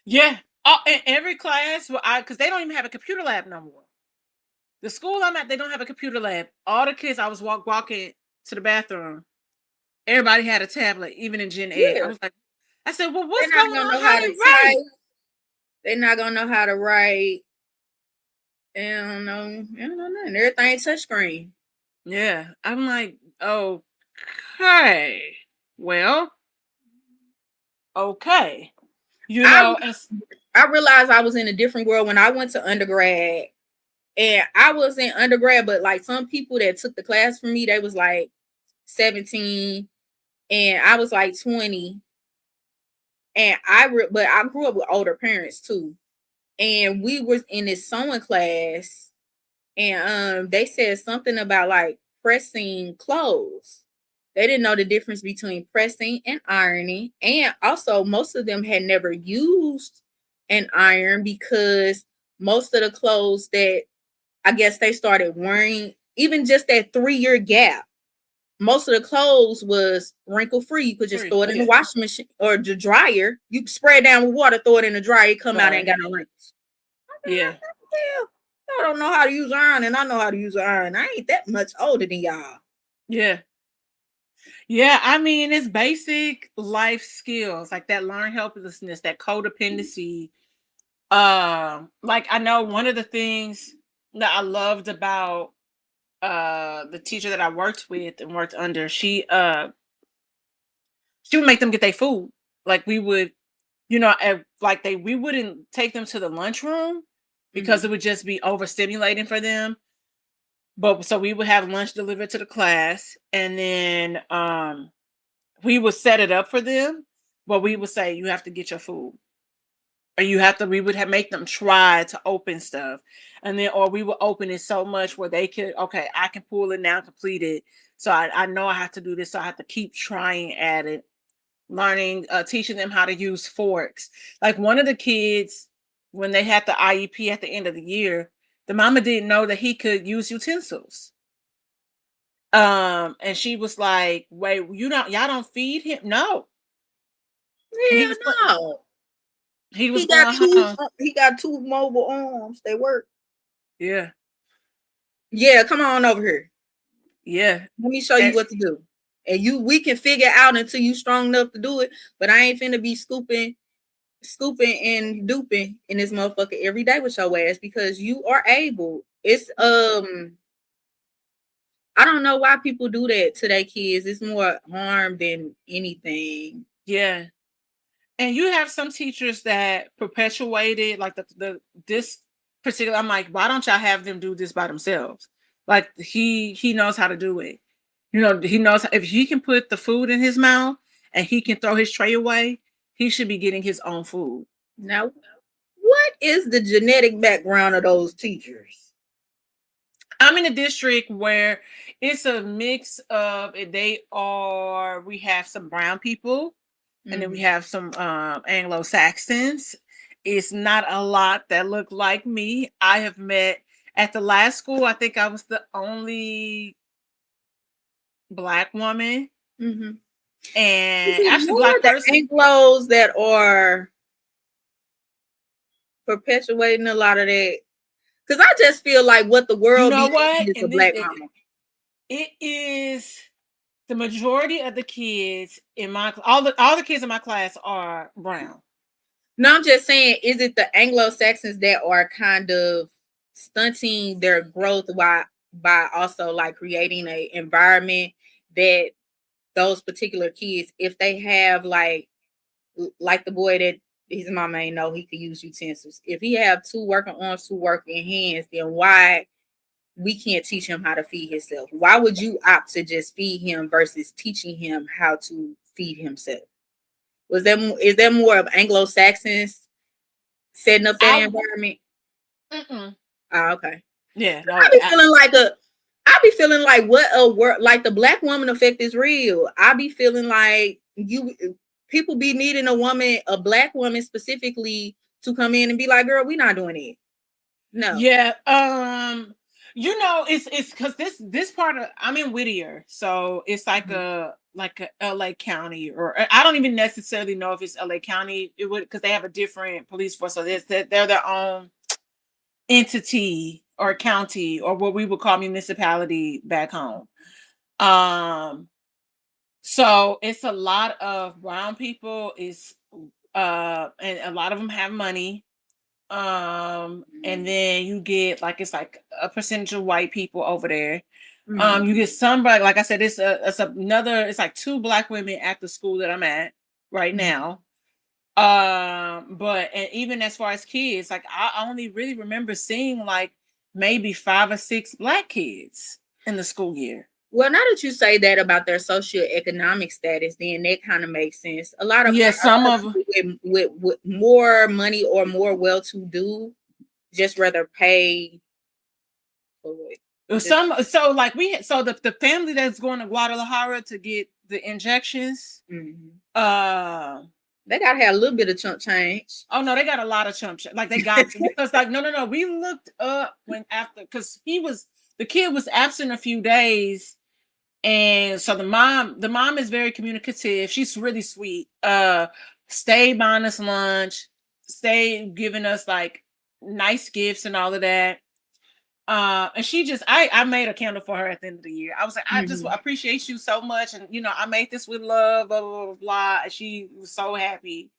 Yeah. In every class, because they don't even have a computer lab no more. The school I'm at, they don't have a computer lab. All the kids, I was walking to the bathroom. Everybody had a tablet, even in Gen Ed. I said, well, what's going on? How they write? They're not gonna know how to write. And and everything touchscreen. Yeah, I'm like, okay, well, okay, I realized I was in a different world when I went to undergrad, and I was in undergrad, but like some people that took the class from me, they was like 17, and I was like 20, and but I grew up with older parents too, and we was in this sewing class, and they said something about like pressing clothes. They didn't know the difference between pressing and ironing, and also most of them had never used an iron because most of the clothes that I guess they started wearing, even just that 3-year gap, most of the clothes was wrinkle free. You could just throw it in the washing machine or the dryer. You could spray it down with water, throw it in the dryer, it come out, ain't got no wrinkles. Yeah. I don't know how to use iron, and I know how to use iron. I ain't that much older than y'all. Yeah. Yeah, I mean, it's basic life skills like that learned helplessness, that codependency. Like I know one of the things that I loved about the teacher that I worked with and worked under, she would make them get their food. Like we would, we wouldn't take them to the lunchroom because it would just be overstimulating for them. But so we would have lunch delivered to the class, and then we would set it up for them, but we would say you have to get your food. or we would make them try to open stuff, and then or we would open it so much where they could, okay, I can pull it now, complete it. So I know I have to do this, so I have to keep trying at it, learning, teaching them how to use forks. Like one of the kids, when they had the IEP at the end of the year, the mama didn't know that he could use utensils. And she was like, "Wait, y'all don't feed him?" No, he Hell was no. he was He got going home. two mobile arms. They work. Yeah, Yeah, come on over here. yeah. Let me show you And what to do. And we can figure out until you strong enough to do it. But I ain't finna be scooping and duping in this motherfucker every day with your ass because you are able. It's I don't know why people do that to their kids. It's more harm than anything. yeah. And you have some teachers that perpetuated like this particular. I'm like, why don't y'all have them do this by themselves? Like he knows how to do it. You know, he knows if he can put the food in his mouth and he can throw his tray away, he should be getting his own food. Now, what is the genetic background of those teachers? I'm in a district where it's a mix of we have some brown people, and then we have some Anglo-Saxons. It's not a lot that look like me. I have met at the last school, I think I was the only Black woman, Mm-hmm. and actually More Black the person. Anglos that are perpetuating a lot of that. Because I just feel like what the You world know be what? is a And Black mama. it is the majority of the kids in my all the kids in my class are brown. No, I'm just saying, is it the Anglo-Saxons that are kind of stunting their growth by also like creating an environment that those particular kids, if they have like the boy that his mama ain't know he could use utensils. If he have two working arms, two working hands, then why we can't teach him how to feed himself? Why would you opt to just feed him versus teaching him how to feed himself? Is there more of Anglo-Saxons setting up that environment? Oh, okay. Yeah, no. I be feeling like what a word, like the Black woman effect is real. I be feeling like people be needing a Black woman specifically to come in and be like, girl, we not doing it. No. Yeah. It's because this part of I'm in Whittier, so it's like a LA County, or I don't even necessarily know if it's LA County. It would, because they have a different police force, so they're their own entity or county, or what we would call municipality back home. So it's a lot of brown people, and a lot of them have money. And then you get like, it's like a percentage of white people over there. You get somebody, like I said, it's like two Black women at the school that I'm at right now. But and even as far as kids, like I only really remember seeing like maybe 5 or 6 Black kids in the school year. Well, now that you say that about their socioeconomic status, then that kind of makes sense. A lot of Some of people with more money or more well-to-do just rather pay for it. so like the family that's going to Guadalajara to get the injections, they gotta have a little bit of chump change. Oh no, they got a lot of chump change. Like they got to, because like no. We looked up because the kid was absent a few days, and so the mom is very communicative. She's really sweet. Stayed buying us lunch, stayed giving us like nice gifts and all of that. And she just I made a candle for her at the end of the year. I was like, I just appreciate you so much, and I made this with love, blah blah blah blah. And she was so happy.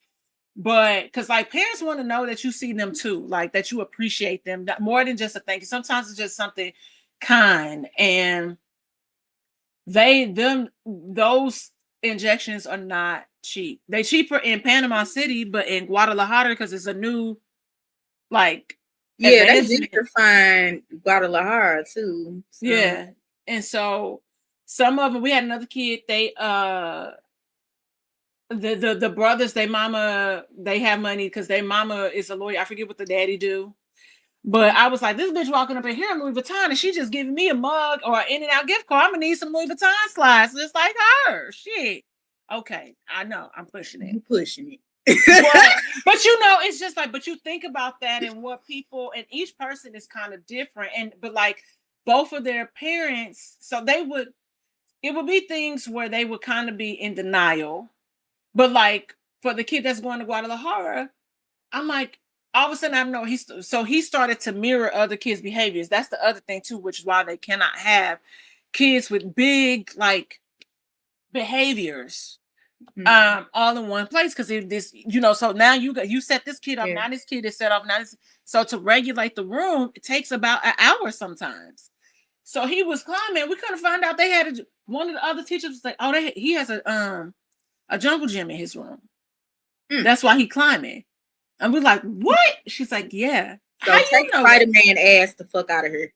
But because like parents want to know that you see them too, like that you appreciate them more than just a thank you. Sometimes it's just something kind, and those injections are not cheap. They cheaper in Panama City, but in Guadalajara, because it's a new like they advancement. gentrifying Guadalajara too. So. Yeah, and so some of them. We had another kid. the brothers, they mama, they have money because their mama is a lawyer. I forget what the daddy do. But I was like, this bitch walking up in here in Louis Vuitton and she just giving me a mug or an In-N-Out gift card. I'm gonna need some Louis Vuitton slides just like her. Shit. Okay, I know I'm pushing it. You pushing it. but you know, it's just like, but you think about that and what people, and each person is kind of different. And but like both of their parents, so it would be things where they would kind of be in denial. But like for the kid that's going to Guadalajara, I'm like, all of a sudden I know he started to mirror other kids' behaviors. That's the other thing too, which is why they cannot have kids with big like behaviors all in one place. Because if this, you know, so now you set this kid up, now this kid is set up, so to regulate the room, it takes about an hour sometimes. So he was climbing. We couldn't find out they had one of the other teachers was like, oh, he has a jungle gym in his room. That's why he climbing. And we're like, what? She's like, yeah. So take Spider-Man ass the fuck out of her.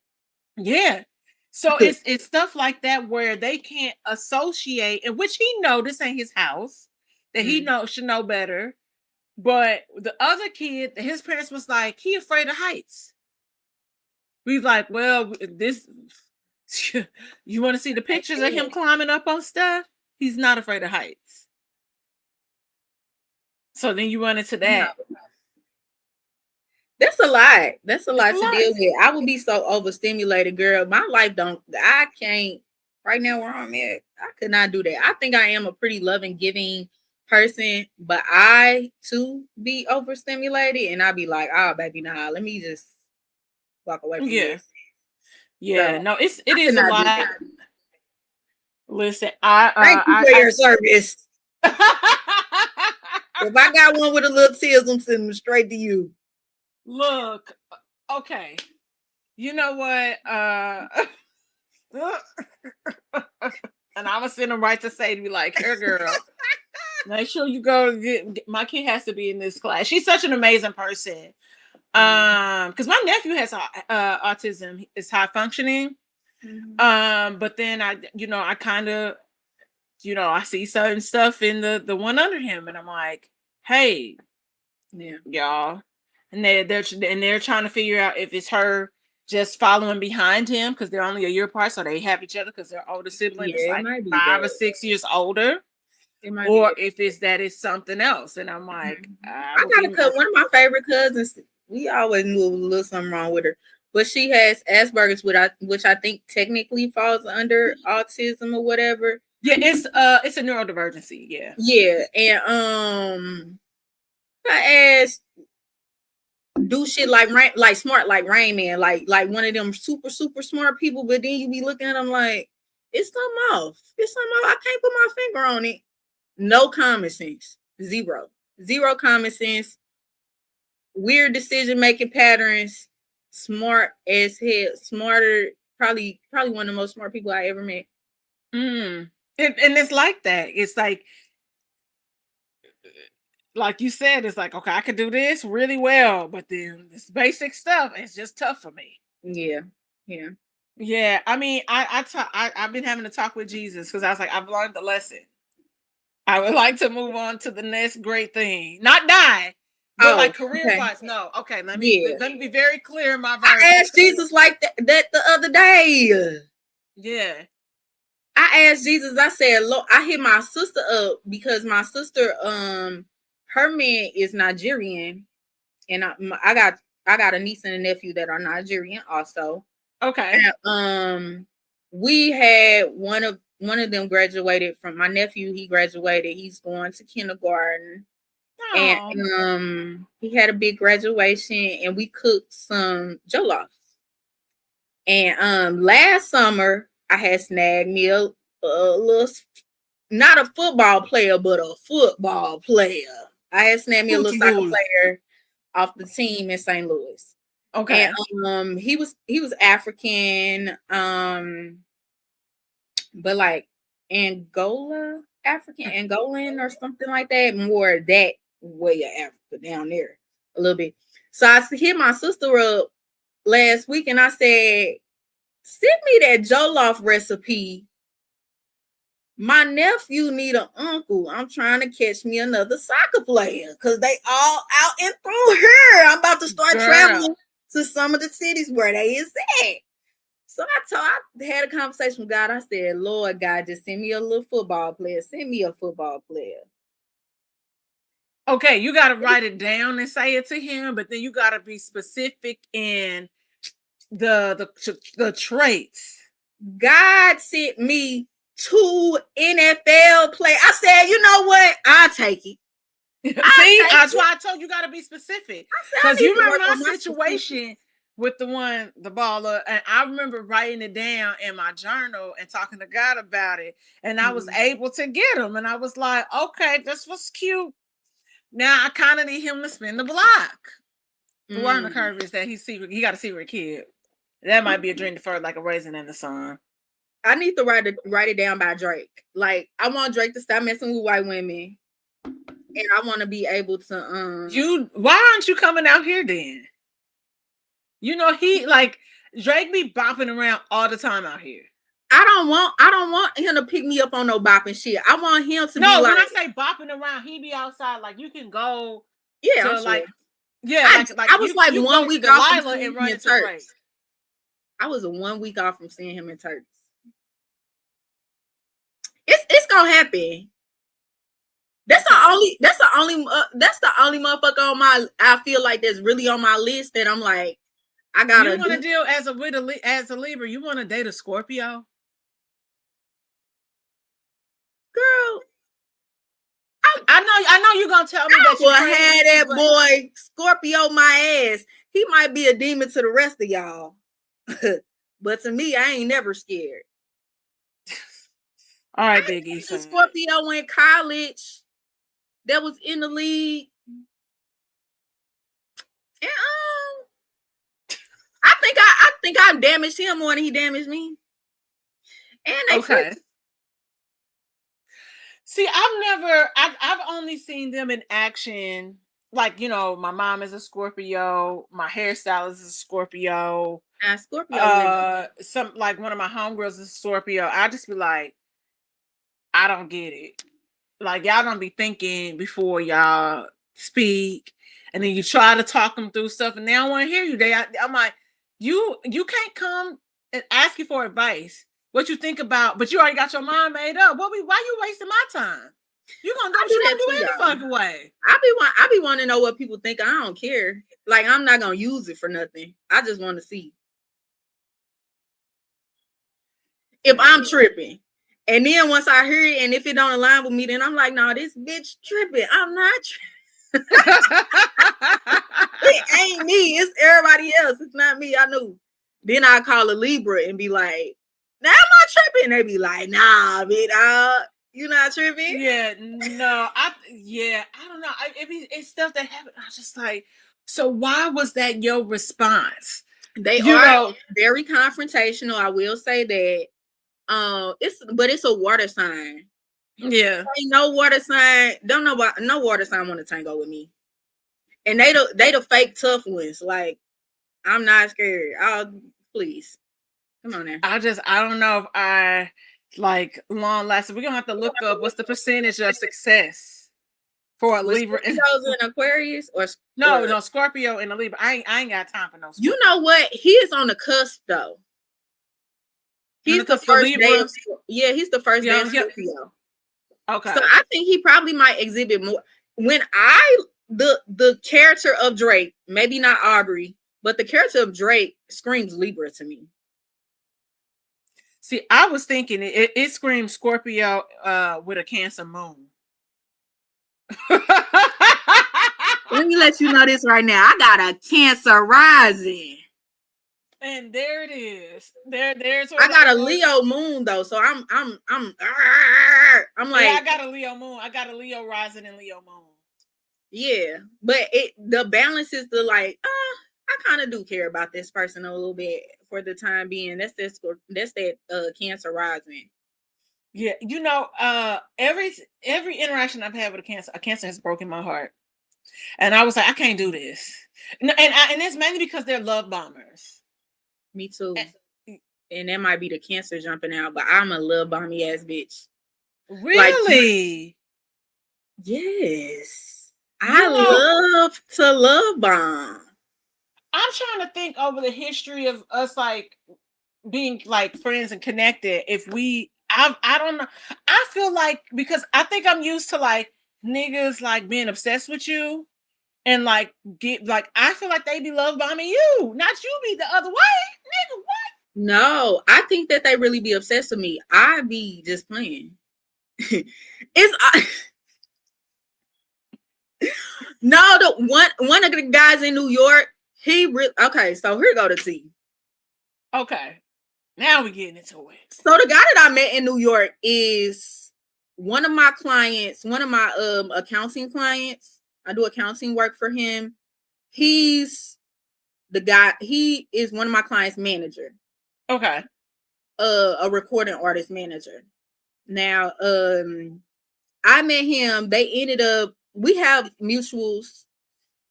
Yeah. So it's stuff like that where they can't associate, and which he know this ain't his house, that he should know better. But the other kid, his parents was like, he afraid of heights. We like, well, this you want to see the pictures of him climbing up on stuff? He's not afraid of heights. So then you run into that. No. That's a lot. That's a lot to deal with. I would be so overstimulated, girl. My life I can't right now where I'm at. I could not do that. I think I am a pretty loving, giving person, but I too be overstimulated and I'd be like, oh baby, nah, let me just walk away from this. Yeah, so, no, it is a lot. Listen, thank you for your service. If I got one with a little tears, I'm sending them straight to you. Look, okay. You know what? And I'm gonna send them right to say to be like, here, girl, make sure you go get my kid has to be in this class. She's such an amazing person. Because my nephew has autism, is high functioning. But then I kind of, I see certain stuff in the one under him, and I'm like, hey, y'all. And they're trying to figure out if it's her just following behind him because they're only a year apart, so they have each other because they're older siblings, like 5 or 6 years older, or if it's something else. And I'm like, I got one of my favorite cousins. We always knew a little something wrong with her, but she has Asperger's, which I think technically falls under autism or whatever. Yeah, it's a neurodivergency. Yeah, and I asked, do shit like smart like Rain Man, like one of them super smart people, but then you be looking at them like it's something off. I can't put my finger on it. No common sense, zero common sense. Weird decision making patterns. Smart as hell, smarter. Probably one of the most smart people I ever met. And it's like that. It's like you said, it's like, okay, I could do this really well, but then this basic stuff is just tough for me. Yeah. I mean, I've been having to talk with Jesus because I was like, I've learned the lesson. I would like to move on to the next great thing, not die, but like career-wise. No, okay. Let me be very clear in my verse. I asked Jesus like that the other day. Yeah. I asked Jesus. I said, "Look, I hit my sister up because my sister, her man is Nigerian, and I got a niece and a nephew that are Nigerian also. Okay. And, we had one of them graduated from my nephew. He graduated. He's going to kindergarten. And he had a big graduation, and we cooked some jollof. And last summer I had snagged me a little, not a football player, but a football player. I had snagged me a little soccer player off the team in St. Louis. Okay. And he was African, but like Angolan or something like that, more that way of Africa down there a little bit. So I hit my sister up last week and I said, send me that jollof recipe My nephew need an uncle. I'm trying to catch me another soccer player because they all out and through here. I'm about to start traveling to some of the cities where they is at. So I had a conversation with God. I said, Lord God, just send me a little football player. Send me a football player. Okay, you got to write it down and say it to him, but then you got to be specific in the traits. God sent me 2 NFL players. I said, you know what? I'll take it. See, that's why I told you got to be specific. Because you remember my situation specific. with the baller, and I remember writing it down in my journal and talking to God about it, and I was able to get him, and I was like, okay, this was cute. Now I kind of need him to spin the block. The learning curve is that he got a secret kid. That might be a dream deferred, like a raisin in the sun. I need to write it down by Drake. Like, I want Drake to stop messing with white women, and I want to be able to. Why aren't you coming out here then? You know, Drake be bopping around all the time out here. I don't want him to pick me up on no bopping shit. I want him to be like. No, when I say bopping around, he be outside. Like, you can go. Yeah, to, I'm like, sure. Yeah, I was like 1 week off from and run into Drake. I was 1 week off from seeing him in Turks. It's gonna happen. That's the only motherfucker on my. I feel like that's really on my list that I'm like, I gotta. You want to deal as a Libra? You want to date a Scorpio? Girl, I know you're gonna tell me that you had that boy Scorpio my ass. He might be a demon to the rest of y'all, but to me, I ain't never scared. All right, Biggie. Scorpio in college that was in the league. And I think I damaged him more than he damaged me. And they okay. See, I've only seen them in action. Like, you know, my mom is a Scorpio. My hairstylist is a Scorpio. Scorpio. Some like one of my homegirls is a Scorpio. I just be like, I don't get it. Like, y'all don't be thinking before y'all speak, and then you try to talk them through stuff, and they don't want to hear you. I'm like, you can't come and ask you for advice. What you think about, but you already got your mind made up. Why you wasting my time? You gonna do what you gonna do any fucking way. I be wanting to know what people think. I don't care. Like, I'm not gonna use it for nothing. I just want to see if I'm tripping. And then once I hear it, and if it don't align with me, then I'm like, no, this bitch tripping. I'm not tripping. It ain't me. It's everybody else. It's not me. I knew. Then I call a Libra and be like, now am I tripping? They be like, nah, bitch, you not tripping? Yeah, no, I don't know. It's stuff that happened. I was just like, so why was that your response? They are very confrontational. I will say that. It's a water sign. Yeah, ain't no water sign. Don't know why no water sign want to tango with me. And they the fake tough ones. Like, I'm not scared. Please. Come on now. I don't know if I like long lasting. We're gonna have to look up what's the percentage of success for a Libra. Scorpios in Aquarius or no Scorpio and a Libra. I ain't got time for no Scorpio. You know what? He is on the cusp though. He's the first day. Yeah, he's the first day of Scorpio. Okay. So I think he probably might exhibit more. When the character of Drake, maybe not Aubrey, but the character of Drake screams Libra to me. See, I was thinking it screams Scorpio with a Cancer moon. Let me let you know this right now. I got a Cancer rising. And there it is. There's. I got a Leo moon though, so I'm like. Yeah, I got a Leo moon. I got a Leo rising and Leo moon. Yeah, but the balance is I kind of do care about this person a little bit for the time being. That's that Cancer rising. Yeah, you know, every interaction I've had with a Cancer has broken my heart, and I was like, I can't do this. And it's mainly because they're love bombers. Me too. And that might be the Cancer jumping out, but I'm a love bomby ass bitch. Really? Yes. I You know, love to love bomb. I'm trying to think over the history of us like being like friends and connected. If we, I don't know. I feel like because I think I'm used to like niggas like being obsessed with you and like get like I feel like they be love bombing you, not you be the other way, nigga. What? No, I think that they really be obsessed with me. I be just playing. No, the one of the guys in New York, okay, so here go the tea. Okay, now we getting into it. So the guy that I met in New York is one of my clients, one of my accounting clients. I do accounting work for him. He's the guy, he is one of my clients' manager. Okay. A recording artist manager. Now, I met him. They ended up, we have mutuals.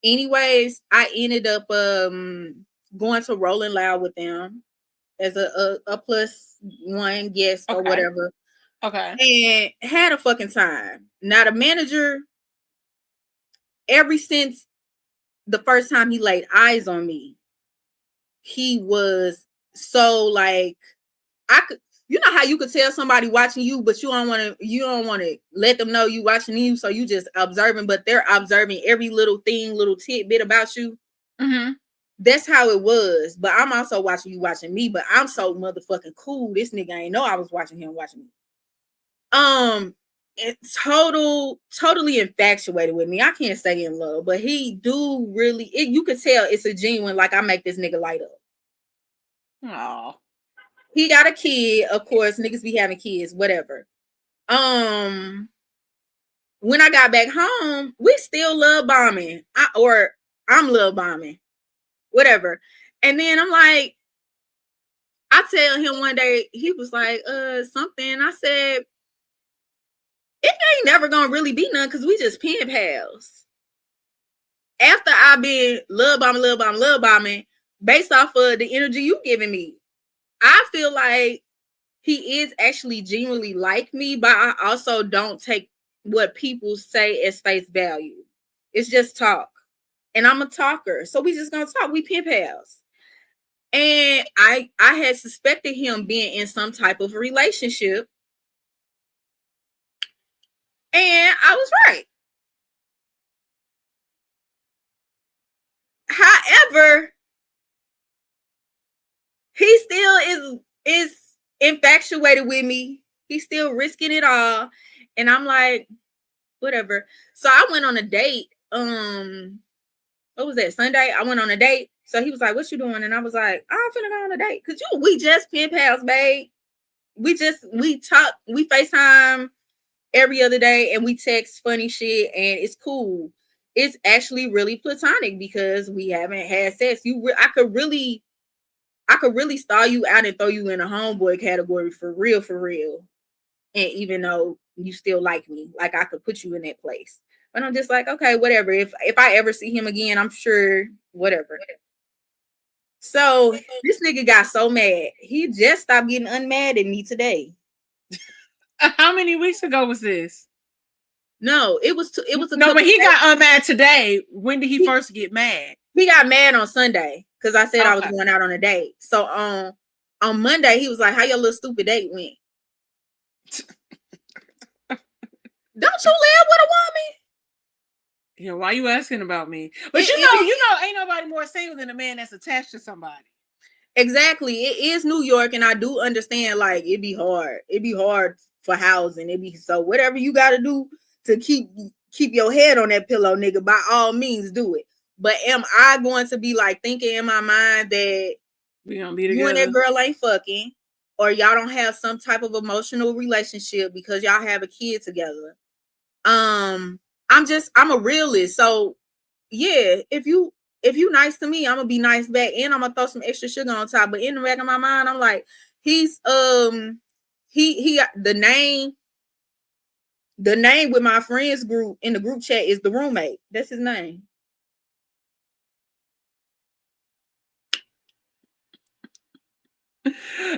Anyways, I ended up going to Rolling Loud with them as a plus one guest or whatever. Okay. And had a fucking time. Now the manager, ever since the first time he laid eyes on me, he was so like, I could, you know how you could tell somebody watching you, but you don't want to let them know you watching you, so you just observing, but they're observing every little thing, little tidbit about you. Mm-hmm. That's how it was. But I'm also watching you watching me, but I'm so motherfucking cool. This nigga ain't know I was watching him watching me. It's totally infatuated with me. I can't say in love, but he do really, you could tell it's a genuine, like I make this nigga light up. Oh. He got a kid, of course. Niggas be having kids, whatever. When I got back home, we still love bombing. I'm love bombing. Whatever. And then I'm like, I tell him one day, he was like, something. I said, it ain't never gonna really be none because we just pen pals. After I've been love bombing, based off of the energy you giving me, I feel like he is actually genuinely like me, but I also don't take what people say as face value. It's just talk. And I'm a talker. So we just gonna talk. We pen pals. And I had suspected him being in some type of relationship. And I was right. However, he still is infatuated with me. He's still risking it all. And I'm like, whatever. So I went on a date. What was that? Sunday? I went on a date. So he was like, what you doing? And I was like, I'm finna go on a date. Cause we just pen pals, babe. We talk, we FaceTime every other day and we text funny shit and it's cool. It's actually really platonic because we haven't had sex. I could really stall you out and throw you in a homeboy category for real. And even though you still like me, like I could put you in that place. But I'm just like, okay, whatever. If I ever see him again, I'm sure whatever. So this nigga got so mad. He just stopped getting unmad at me today. How many weeks ago was this? No, it was no. When he got mad today, when did he first get mad? He got mad on Sunday because I said I was going out on a date. So on Monday he was like, "How your little stupid date went?" Don't you live with a woman? Yeah, why you asking about me? But you know, ain't nobody more single than a man that's attached to somebody. Exactly. It is New York, and I do understand, like, it'd be hard. It'd be hard for housing. It'd be so whatever you gotta do to keep your head on that pillow, nigga, by all means do it. But am I going to be like thinking in my mind that we gonna be together? You and that girl ain't fucking, or y'all don't have some type of emotional relationship because y'all have a kid together? I'm a realist. So yeah, if you nice to me, I'm gonna be nice back, and I'm gonna throw some extra sugar on top. But in the back of my mind, I'm like, he's he the name with my friends group in the group chat is the roommate. That's his name.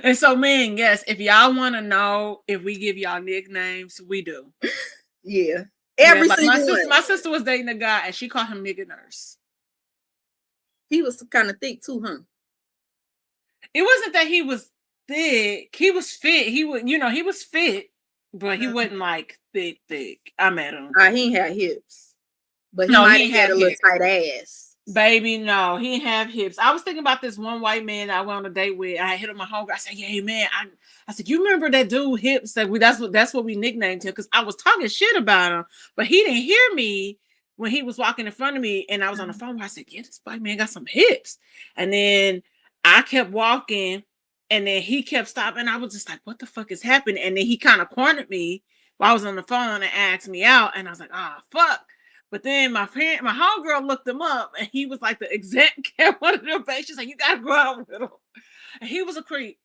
And so, men, yes, if y'all want to know if we give y'all nicknames, we do. Yeah. Yeah, Every like single one. my sister was dating a guy and she called him nigga nurse. He was kind of thick too, huh? It wasn't that he was thick. He was fit. He would, he was fit, but he wasn't like thick, thick. I met him. He ain't had hips. But he No, might he have had a little tight ass. Baby, no, he didn't have hips. I was thinking about this one white man I went on a date with. I hit up my homegirl. I said, "Yeah, hey, man." I said, "You remember that dude hips? That's what we nicknamed him because I was talking shit about him, but he didn't hear me when he was walking in front of me, and I was on the phone. I said, "Yeah, this white man got some hips," and then I kept walking, and then he kept stopping. I was just like, "What the fuck is happening?" And then he kind of cornered me while I was on the phone and asked me out, and I was like, "Ah, fuck." But then my homegirl looked him up, and he was like the exact one of them patients. She's like, "You gotta go out with him," and he was a creep.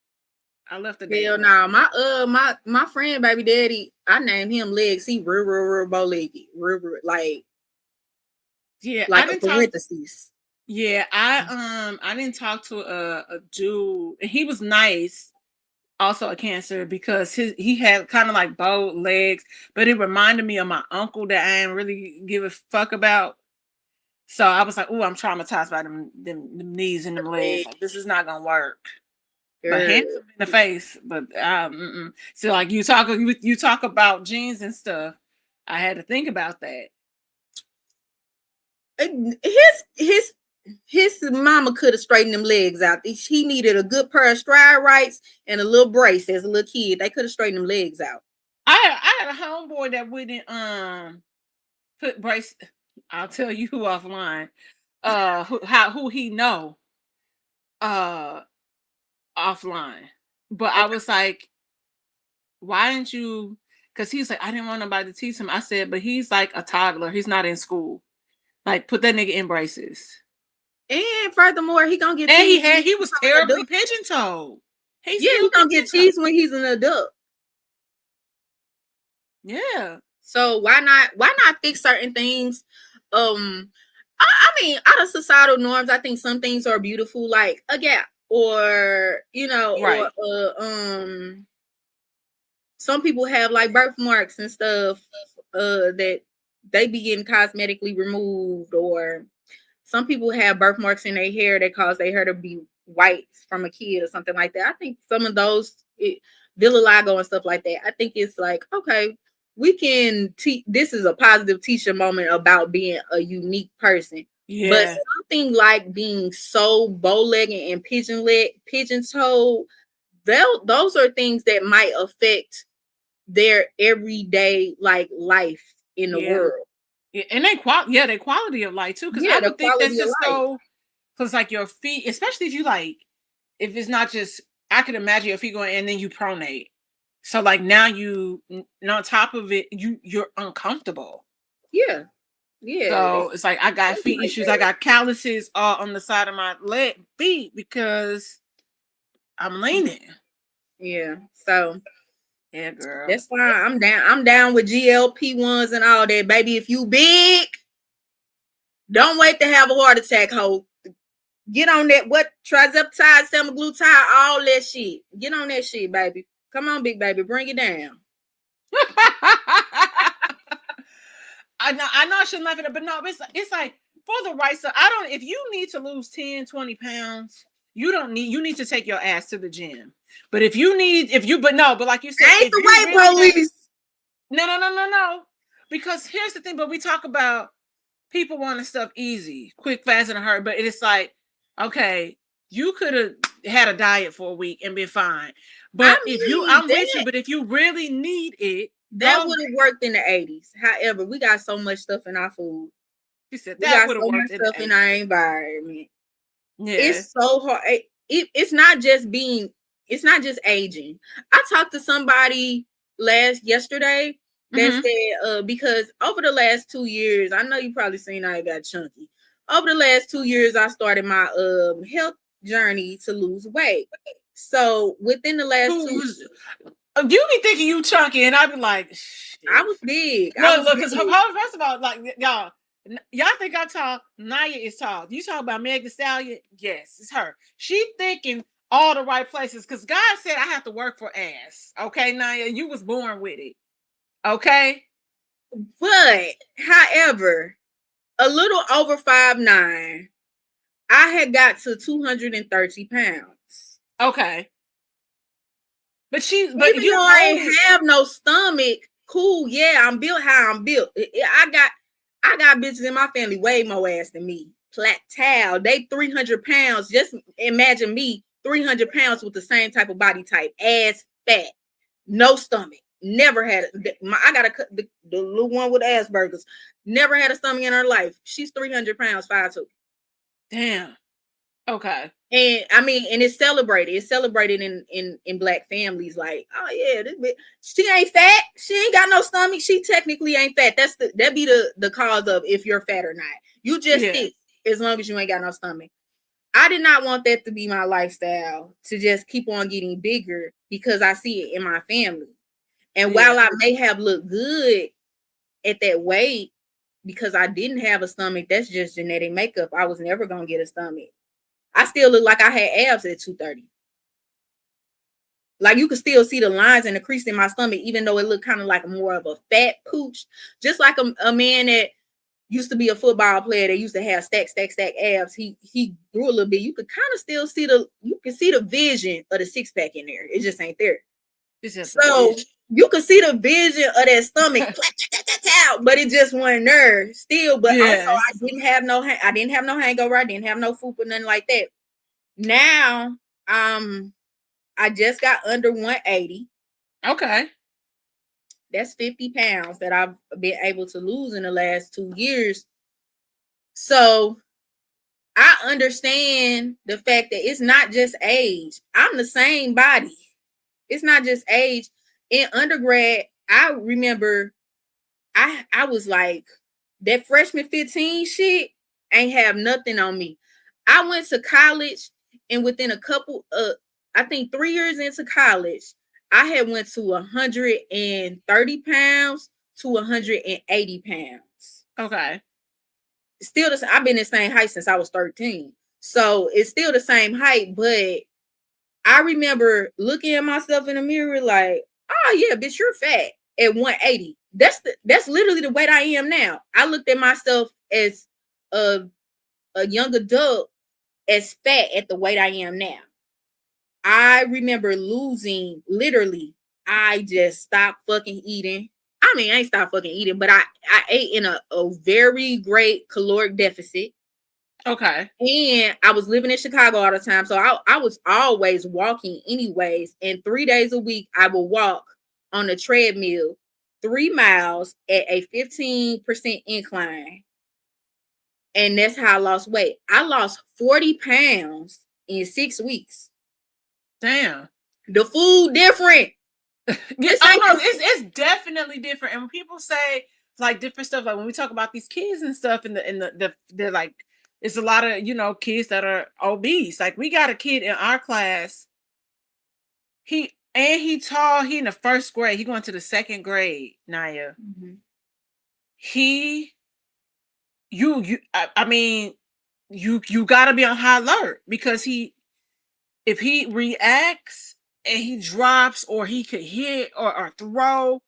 I left the day. Hell no, my friend baby daddy, I named him Legs. He real bow legged, like yeah, like a parentheses. Yeah, I didn't talk to a dude, and he was nice. Also a Cancer because he had kind of like bowed legs, but it reminded me of my uncle that I didn't really give a fuck about. So I was like, "Oh, I'm traumatized by them knees and them legs. Like, this is not gonna work." But handsome in the face, but so like you talk about jeans and stuff. I had to think about that. His mama could have straightened them legs out. He needed a good pair of stride rights and a little brace as a little kid. They could have straightened them legs out. I had a homeboy that wouldn't put brace. I'll tell you who offline. Who he know offline. But I was like, why didn't you? Because he's like, I didn't want nobody to teach him. I said, but he's like a toddler. He's not in school. Like, put that nigga in braces. And furthermore, he gonna get teased. And he was terribly pigeon-toed. He's gonna get teased when he's an adult. Yeah. So why not fix certain things? I mean, out of societal norms, I think some things are beautiful, like a gap, or right. or some people have like birthmarks and stuff that they be getting cosmetically removed, or some people have birthmarks in their hair that cause their hair to be white from a kid or something like that. I think some of those vitiligo and stuff like that. I think it's like, okay, we can this is a positive teacher moment about being a unique person. Yeah. But something like being so bow-legged and pigeon-toed, those are things that might affect their everyday like life in the world. Yeah, and their quality of life too. Because I would think that's just so. Because like your feet, especially if it's not just, I could imagine your feet going and then you pronate. So like now on top of it, you're uncomfortable. Yeah. Yeah. So it's like I got feet issues. I got calluses all on the side of my feet because I'm leaning. Yeah. So yeah, girl. That's why I'm down. I'm down with GLP-1s and all that, baby. If you big, don't wait to have a heart attack, ho. Get on that trizepatide, semaglutide, all that shit. Get on that shit, baby. Come on, big baby, bring it down. I know I shouldn't laugh at it, but no, it's like for the right stuff. If you need to lose 10, 20 pounds, you need to take your ass to the gym. But like you said, ain't the white police. No. Because here's the thing, but we talk about people wanting stuff easy, quick, fast, and a hurry. But it's like, okay, you could have had a diet for a week and been fine. But I'm with you, but if you really need it, that would have worked in the 80s. However, we got so much stuff in our food. She said that would have worked in stuff in our environment. Yeah. It's so hard. It's not just aging. I talked to somebody yesterday that said because over the last 2 years, I know you probably seen I got chunky. Over the last 2 years, I started my health journey to lose weight. So within the last 2 years, you be thinking you chunky, and I be like, shit. I was big. Look, because first of all, like y'all think I'm tall. Nya is tall. You talk about Meg Thee Stallion? Yes, it's her. She thinking all the right places. Because God said I have to work for ass. Okay, Nya, you was born with it. Okay? But, however, a little over 5'9", I had got to 230 pounds. Okay. But Even you though I ain't have no stomach, cool, yeah, I'm built how I'm built. I got bitches in my family way more ass than me. Plateau, they 300 pounds. Just imagine me 300 pounds with the same type of body type, ass fat, no stomach. Never had I got the little one with Asperger's. Never had a stomach in her life. She's 300 pounds, 5'2". Damn. Okay. And I mean, and it's celebrated. It's celebrated in Black families. Like, oh yeah, this bitch, she ain't fat. She ain't got no stomach. She technically ain't fat. That be the cause of if you're fat or not. You just thick as long as you ain't got no stomach. I did not want that to be my lifestyle, to just keep on getting bigger, because I see it in my family. And while I may have looked good at that weight because I didn't have a stomach, that's just genetic makeup. I was never gonna get a stomach. I still look like I had abs at 230. Like, you could still see the lines and the crease in my stomach, even though it looked kind of like more of a fat pooch. Just like a man that used to be a football player that used to have stack abs. He grew a little bit. You could kind of still see the vision of the six pack in there. It just ain't there. So you could see the vision of that stomach, but it just wasn't there still. But also, I didn't have no hangover. I didn't have no fupa, nothing like that. Now, I just got under 180. Okay. That's 50 pounds that I've been able to lose in the last 2 years. So I understand the fact that it's not just age. I'm the same body. It's not just age. In undergrad, I remember I was like, that freshman 15 shit ain't have nothing on me. I went to college, and within a couple I think 3 years into college, I had went to 130 pounds to 180 pounds. Okay. Still I've been the same height since I was 13. So it's still the same height, but I remember looking at myself in the mirror like, oh yeah, bitch, you're fat at 180. That's literally the weight I am now. I looked at myself as a young adult as fat at the weight I am now. I remember losing, literally, I just stopped fucking eating. I mean, I ain't stopped fucking eating, but I ate in a very great caloric deficit. Okay. And I was living in Chicago all the time. So I was always walking anyways. And 3 days a week, I would walk on the treadmill 3 miles at a 15% incline. And that's how I lost weight. I lost 40 pounds in 6 weeks. Damn. The food different. It's definitely different. And when people say like different stuff, like when we talk about these kids and stuff, and they're like, it's a lot of kids that are obese. Like, we got a kid in our class. He tall. He in the first grade. He going to the second grade, Nya. Mm-hmm. I mean, you gotta be on high alert, because if he reacts and he drops, or he could hit or throw,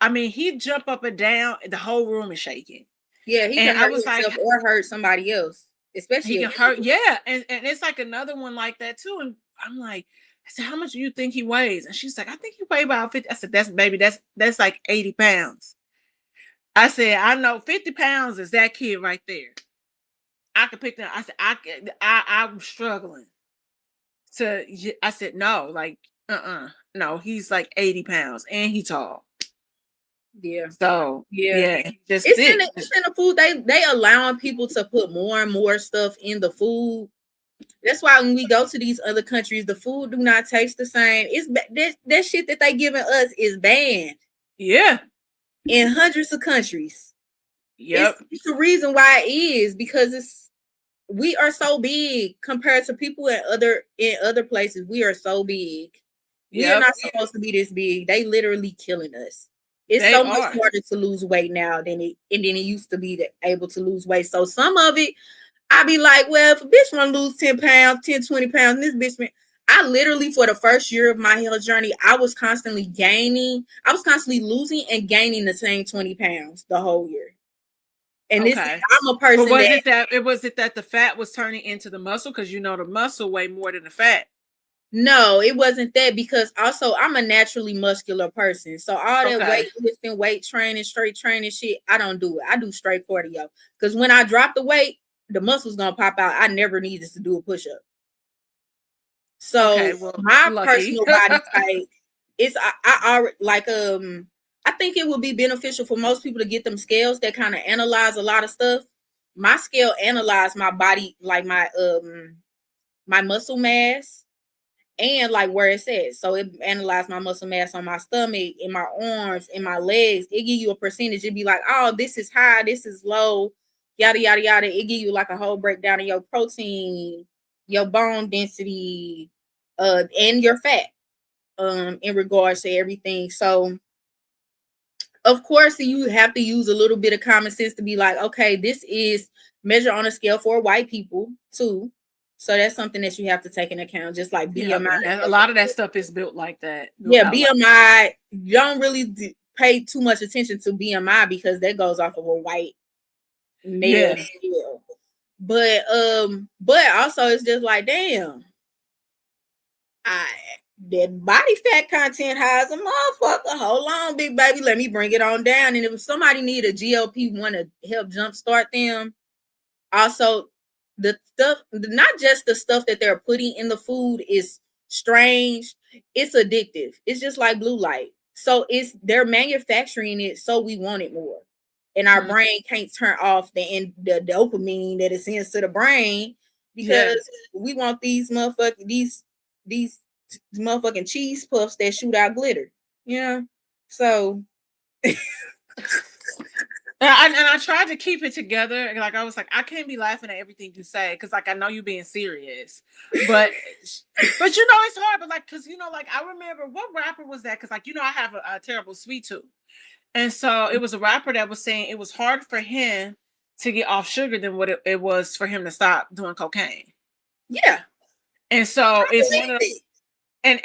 I mean, he jump up and down, the whole room is shaking. Yeah, he can hurt himself or hurt somebody else, especially he can hurt. Yeah, and it's like another one like that too. And I'm like, I said, how much do you think he weighs? And she's like, I think he weighs about 50. I said, that's like 80 pounds. I said, I know 50 pounds is that kid right there. I could pick them. I said, I'm struggling. I said, no, like, no, he's like 80 pounds and he tall. Yeah. So yeah, it's in the food. They allowing people to put more and more stuff in the food. That's why when we go to these other countries, the food do not taste the same. It's that shit that they giving us is banned. Yeah. In hundreds of countries. Yep. It's the reason why it is, because we are so big compared to people in other places. We are so big. We are not supposed to be this big. They literally killing us. It's so much harder to lose weight now than it used to be able to lose weight. So some of it, I be like, well, if a bitch want to lose 10 pounds, 10, 20 pounds, and this bitch, I literally, for the first year of my health journey, I was constantly losing and gaining the same 20 pounds the whole year. And Okay. I'm a But person was that it that the fat was turning into the muscle? Because you know the muscle weigh more than the fat. no, it wasn't that, because also I'm a naturally muscular person. So all that Okay. weightlifting, weight training, straight training shit, I don't do it. I do straight cardio. Because when I drop the weight, the muscle's gonna pop out. I never needed to do a push-up. So Okay. Well, my lucky. personal body type is I already like I think it would be beneficial for most people to get them scales that kind of analyze a lot of stuff. My scale analyze my body, like my muscle mass and like where it's at. So it analyzed my muscle mass on my stomach, in my arms, in my legs. It give you a percentage. It'd be like, oh, this is high, this is low, yada yada yada. It give you like a whole breakdown of your protein, your bone density, and your fat, in regards to everything. So of course you have to use a little bit of common sense to be like, okay, this is measured on a scale for white people too. So that's something that you have to take into account, just like Yeah, BMI. a lot of that stuff is built like that. Built Yeah, out like BMI, you don't really pay too much attention to BMI because that goes off of a white male yeah. scale. But also it's just like, damn, I that body fat content high as a motherfucker. Hold on, big baby, let me bring it on down. And if somebody need a GLP-1 to help jumpstart them, also the stuff, not just the stuff that they're putting in the food is strange, it's addictive. It's just like blue light. So they're manufacturing it so we want it more, and our brain can't turn off the dopamine that it sends to the brain, because we want these these motherfucking cheese puffs that shoot out glitter. Yeah. So And I tried to keep it together. Like I was like, I can't be laughing at everything you say because like I know you being serious, but you know it's hard. But like, because you know, like I remember what rapper was that? Because like you know, I have a terrible sweet tooth, and so it was a rapper that was saying it was harder for him to get off sugar than what it was for him to stop doing cocaine. yeah, And so I it's one believe of it.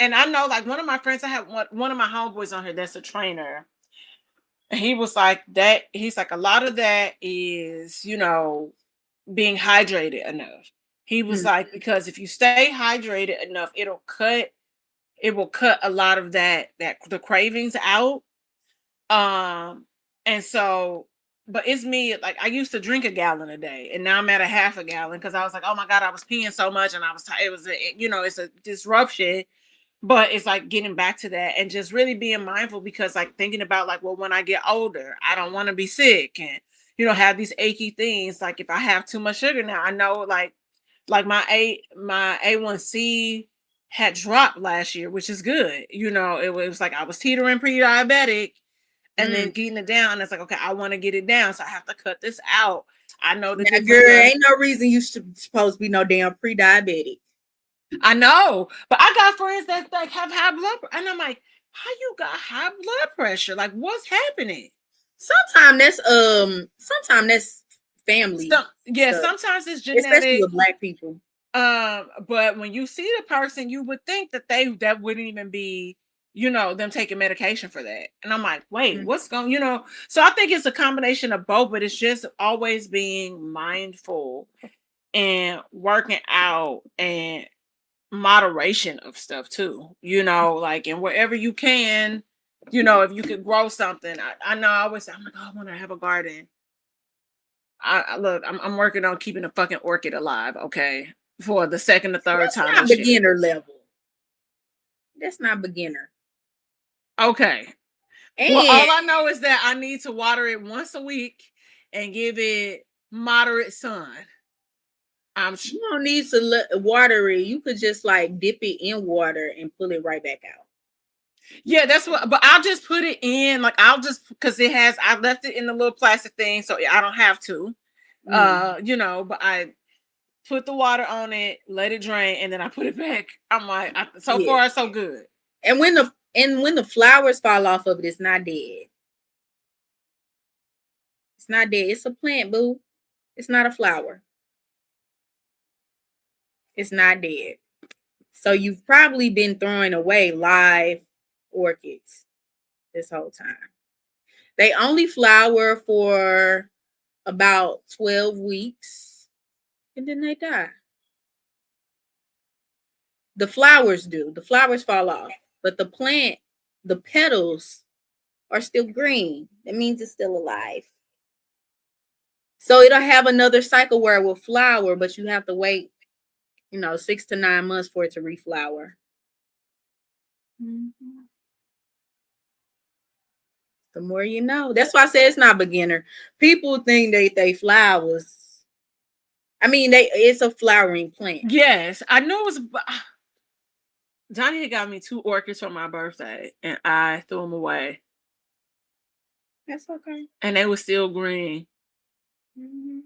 and I know like one of my friends, I have one of my homeboys on here that's a trainer. And he was like that. He's like a lot of that is, you know, being hydrated enough. He was Mm. like, because if you stay hydrated enough, it will cut a lot of that the cravings out. Um, and so, but it's me, like I used to drink a gallon a day, and now I'm at a half a gallon because I was like, oh my God, I was peeing so much, and I was it was you know, it's a disruption. But it's like getting back to that and just really being mindful, because like thinking about like, well, when I get older, I don't want to be sick and you know have these achy things. Like if I have too much sugar now, I know like my A1C had dropped last year, which is good. You know, it was like I was teetering pre-diabetic and then Mm. getting it down. It's like, okay, I want to get it down, so I have to cut this out. I know the Now, difference. girl, ain't no reason you should supposed to be no damn pre-diabetic. I know, but I got friends that like have high blood, and I'm like, how you got high blood pressure? Like, what's happening? Sometimes that's family Yeah, stuff, sometimes it's especially genetic. with black people. But when you see the person, you would think that wouldn't even be, you know, them taking medication for that. And I'm like, wait, Mm. what's going, you know? So I think it's a combination of both, but it's just always being mindful and working out and moderation of stuff too, you know, like, and wherever you can, you know, if you could grow something. I know I always say, I'm like, oh, I want to have a garden. Look, I'm working on keeping a fucking orchid alive, okay, for the second or third That's time not this year. beginner level. That's not beginner. Okay. Well, And all I know is that I need to water it once a week and give it moderate sun. I'm you don't need to water it. You could just like dip it in water and pull it right back out. Yeah, that's what. But I'll just put it in, like I'll just because I left it in the little plastic thing, so I don't have to. Mm. You know, but I put the water on it, let it drain, and then I put it back. I'm like, so Yeah. far so good. And when the flowers fall off of it, it's not dead. It's not dead. It's a plant, boo. It's not a flower. It's not dead. So you've probably been throwing away live orchids this whole time. They only flower for about 12 weeks and then they die. The flowers do. The flowers fall off. But the plant, the petals are still green. That means it's still alive. So it'll have another cycle where it will flower, but you have to wait, 6 to 9 months for it to reflower. Mm-hmm. The more you know. That's why I say it's not beginner. People think they flowers. I mean, it's a flowering plant. Yes, I know it was. Johnny had got me 2 orchids for my birthday, and I threw them away. That's okay. And they were still green. Mm-hmm.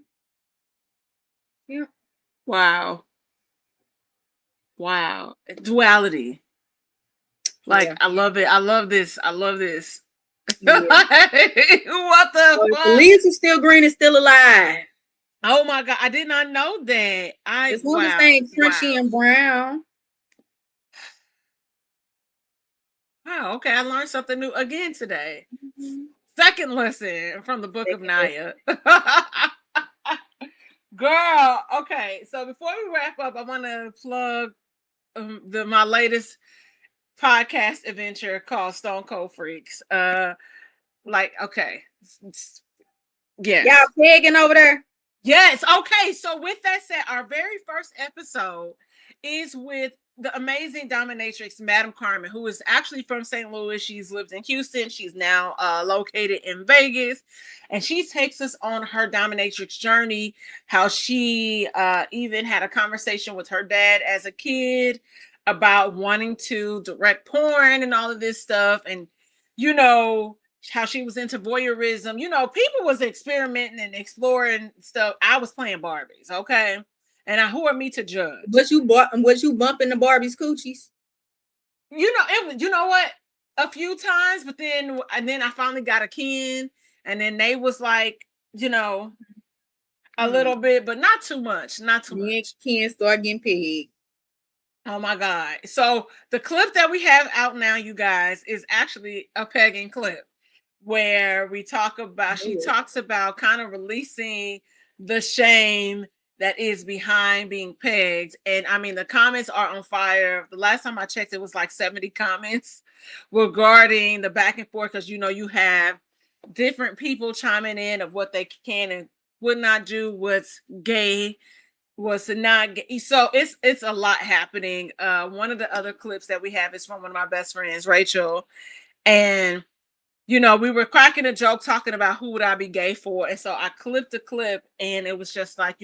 Yeah. Wow. Duality. Like, yeah. I love it. I love this. Yeah. What the fuck? The leaves are still green and still alive. Oh my God. I did not know that. As long as they ain't crunchy and brown. Wow. Okay. I learned something new again today. Mm-hmm. Second lesson from the book of Nya. Girl. Okay. So before we wrap up, I want to plug my latest podcast adventure called Stone Cold Freaks. Okay. Yes. Y'all pegging over there? Yes. Okay. So with that said, our very first episode is with the amazing dominatrix, Madam Carmen, who is actually from St. Louis. She's lived in Houston. She's now located in Vegas. And she takes us on her dominatrix journey, how she even had a conversation with her dad as a kid about wanting to direct porn and all of this stuff. And, how she was into voyeurism. People was experimenting and exploring stuff. I was playing Barbies, okay? And who are me to judge? Was you bumping the Barbie's coochies? You know what? A few times, but then I finally got a Ken, and then they was like, a little bit, but not too much. Not too much. Ken start getting pegged. Oh my God. So the clip that we have out now, you guys, is actually a pegging clip where she talks about kind of releasing the shame that is behind being pegged. And I mean, the comments are on fire. The last time I checked, it was like 70 comments regarding the back and forth, because you have different people chiming in of what they can and would not do, what's gay, what's not gay. So it's a lot happening. One of the other clips that we have is from one of my best friends, Rachel, and we were cracking a joke talking about who would I be gay for. And so I clipped a clip, and it was just like,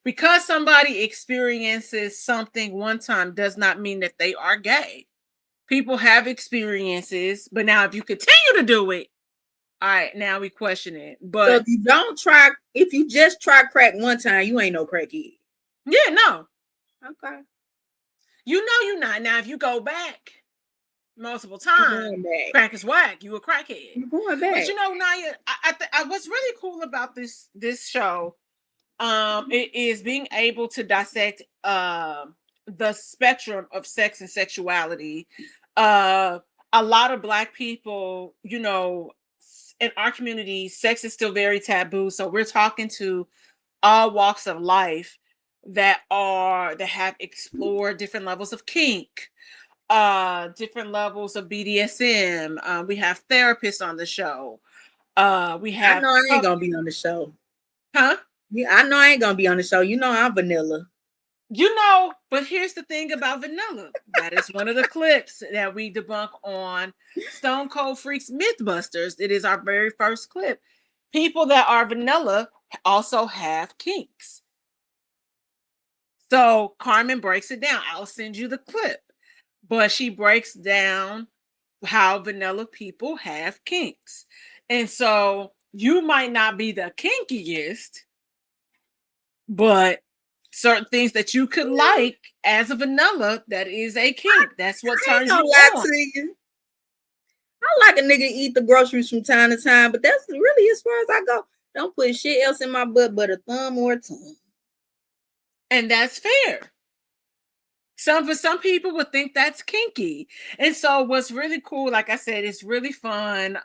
because somebody experiences something one time does not mean that they are gay. People have experiences, but now if you continue to do it, all right, now we question it. But so if you just try crack one time, you ain't no crackhead. Yeah, no. Okay. You're not. Now, if you go back multiple times, crack is whack. You a crackhead. You're going back. But Nya, I what's really cool about this show, it is being able to dissect the spectrum of sex and sexuality. A lot of Black people, in our community, sex is still very taboo. So we're talking to all walks of life that have explored different levels of kink, different levels of BDSM. We have therapists on the show. We have. I know I ain't gonna be on the show. Huh? Yeah, I know I ain't gonna be on the show. I'm vanilla. But here's the thing about vanilla. That is one of the clips that we debunk on Stone Cold Freaks Mythbusters. It is our very first clip. People that are vanilla also have kinks. So Carmen breaks it down. I'll send you the clip. But she breaks down how vanilla people have kinks. And so you might not be the kinkiest, but certain things that you could like as a vanilla, that is a kink. That's what turns you on. To you. I like a nigga eat the groceries from time to time, but that's really as far as I go. Don't put shit else in my butt but a thumb or a tongue. And that's fair. some people would think that's kinky. And so what's really cool, like I said, it's really fun.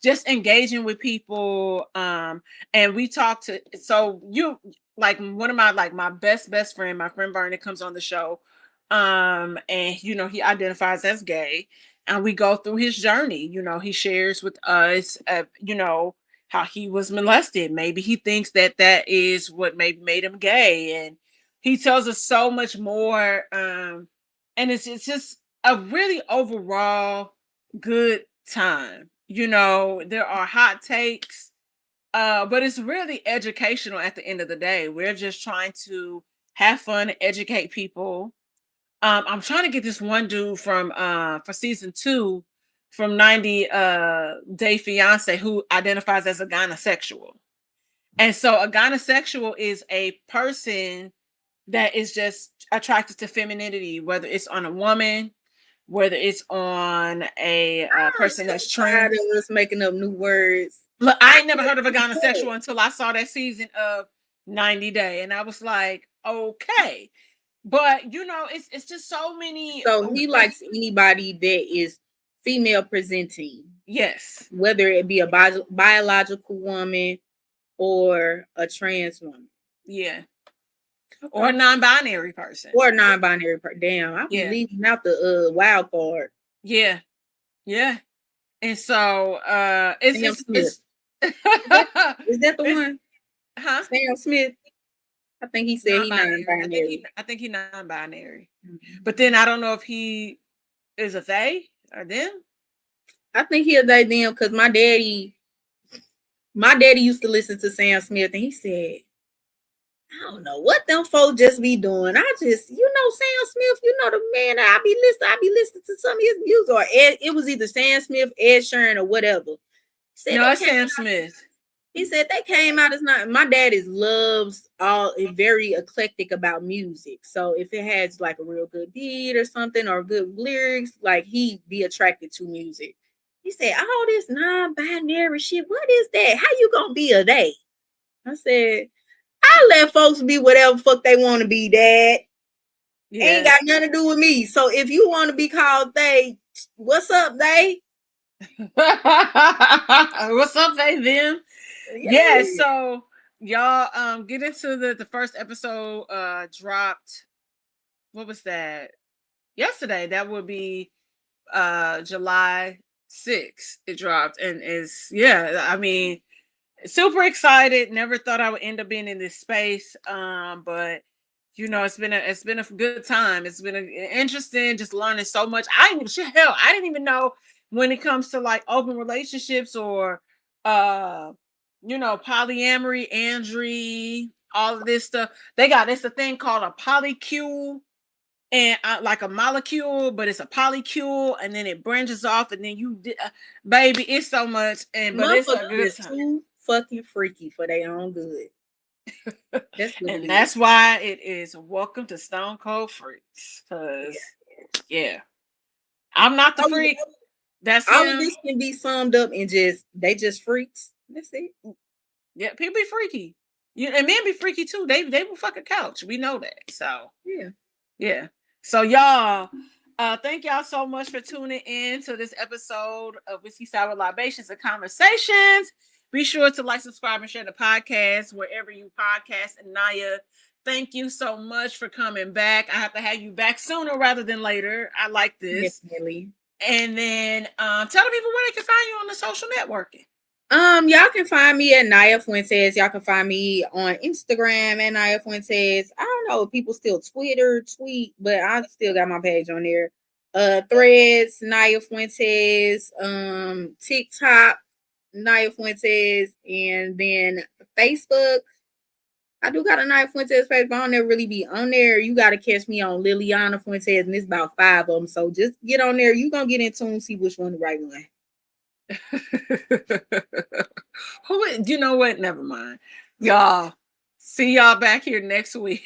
Just engaging with people. And we talk to so you like one of my like my best friend, my friend Bernie comes on the show. And he identifies as gay, and we go through his journey. He shares with us how he was molested. Maybe he thinks that is what maybe made him gay, and he tells us so much more. And it's just a really overall good time. There are hot takes, but it's really educational at the end of the day. We're just trying to have fun and educate people. I'm trying to get this one dude from for season 2 from 90 Day Fiance who identifies as a gynosexual. And so a gynosexual is a person that is just attracted to femininity, whether it's on a woman, whether it's on a person that's Tired trans. of us making up new words. Look, I ain't never heard of a gynosexual until I saw that season of 90 Day, and I was like, okay. But it's just so many. So he likes anybody that is female presenting. Yes. Whether it be a biological woman or a trans woman. Yeah. Okay. Or a non-binary person. Or a non-binary person. Damn, I'll be leaving out the wild card. Yeah. Yeah. And so it's is that the one? Huh? Sam Smith. I think he said he's non-binary. I think he's non-binary. Mm-hmm. But then I don't know if he is a they or them. I think he'll they them because my daddy used to listen to Sam Smith, and he said, I don't know what them folks just be doing. I just, Sam Smith, the man I be listening to some of his music, or it was either Sam Smith, Ed Sheeran, or whatever. No, it's Sam Smith. He said they came out as not. My dad loves very eclectic about music. So if it has like a real good beat or something or good lyrics, like he be attracted to music. He said, all this non-binary shit, what is that? How you gonna be a they? I said, I let folks be whatever fuck they want to be, Dad. Yeah. Ain't got nothing to do with me. So if you want to be called they, what's up, they? What's up, they, them? Yeah, so y'all get into the first episode dropped. What was that? Yesterday. That would be July 6th. It dropped, and I mean, super excited. Never thought I would end up being in this space. But it's been a good time. It's been interesting, just learning so much. I didn't even know when it comes to like open relationships or polyamory, andry, all of this stuff. It's a thing called a polycule, and like a molecule, but it's a polycule, and then it branches off, and then baby, it's so much. And but it's a good time. Too fucking freaky for their own good. That's why it is welcome to Stone Cold Freaks. Because I'm not the freak. That's all of this can be summed up in they just freaks. That's it. Yeah, people be freaky. And men be freaky too. They will fuck a couch. We know that. So yeah. So y'all, thank y'all so much for tuning in to this episode of Whiskey Sour Libations and Conversations. Be sure to like, subscribe, and share the podcast wherever you podcast. And Nya, thank you so much for coming back. I have to have you back sooner rather than later. I like this. Definitely. And then tell the people where they can find you on the social networking. Y'all can find me at Nya Fuentes. Y'all can find me on Instagram at Nya Fuentes. I don't know if people still tweet, but I still got my page on there. Threads, Nya Fuentes, TikTok, Nya Fuentes, and then Facebook. I do got a Nya Fuentes page, but I don't never really be on there. You got to catch me on Liliana Fuentes, and it's about 5 of them. So just get on there. You're going to get in tune, see which one the right one. You know what? Never mind. Y'all. See y'all back here next week.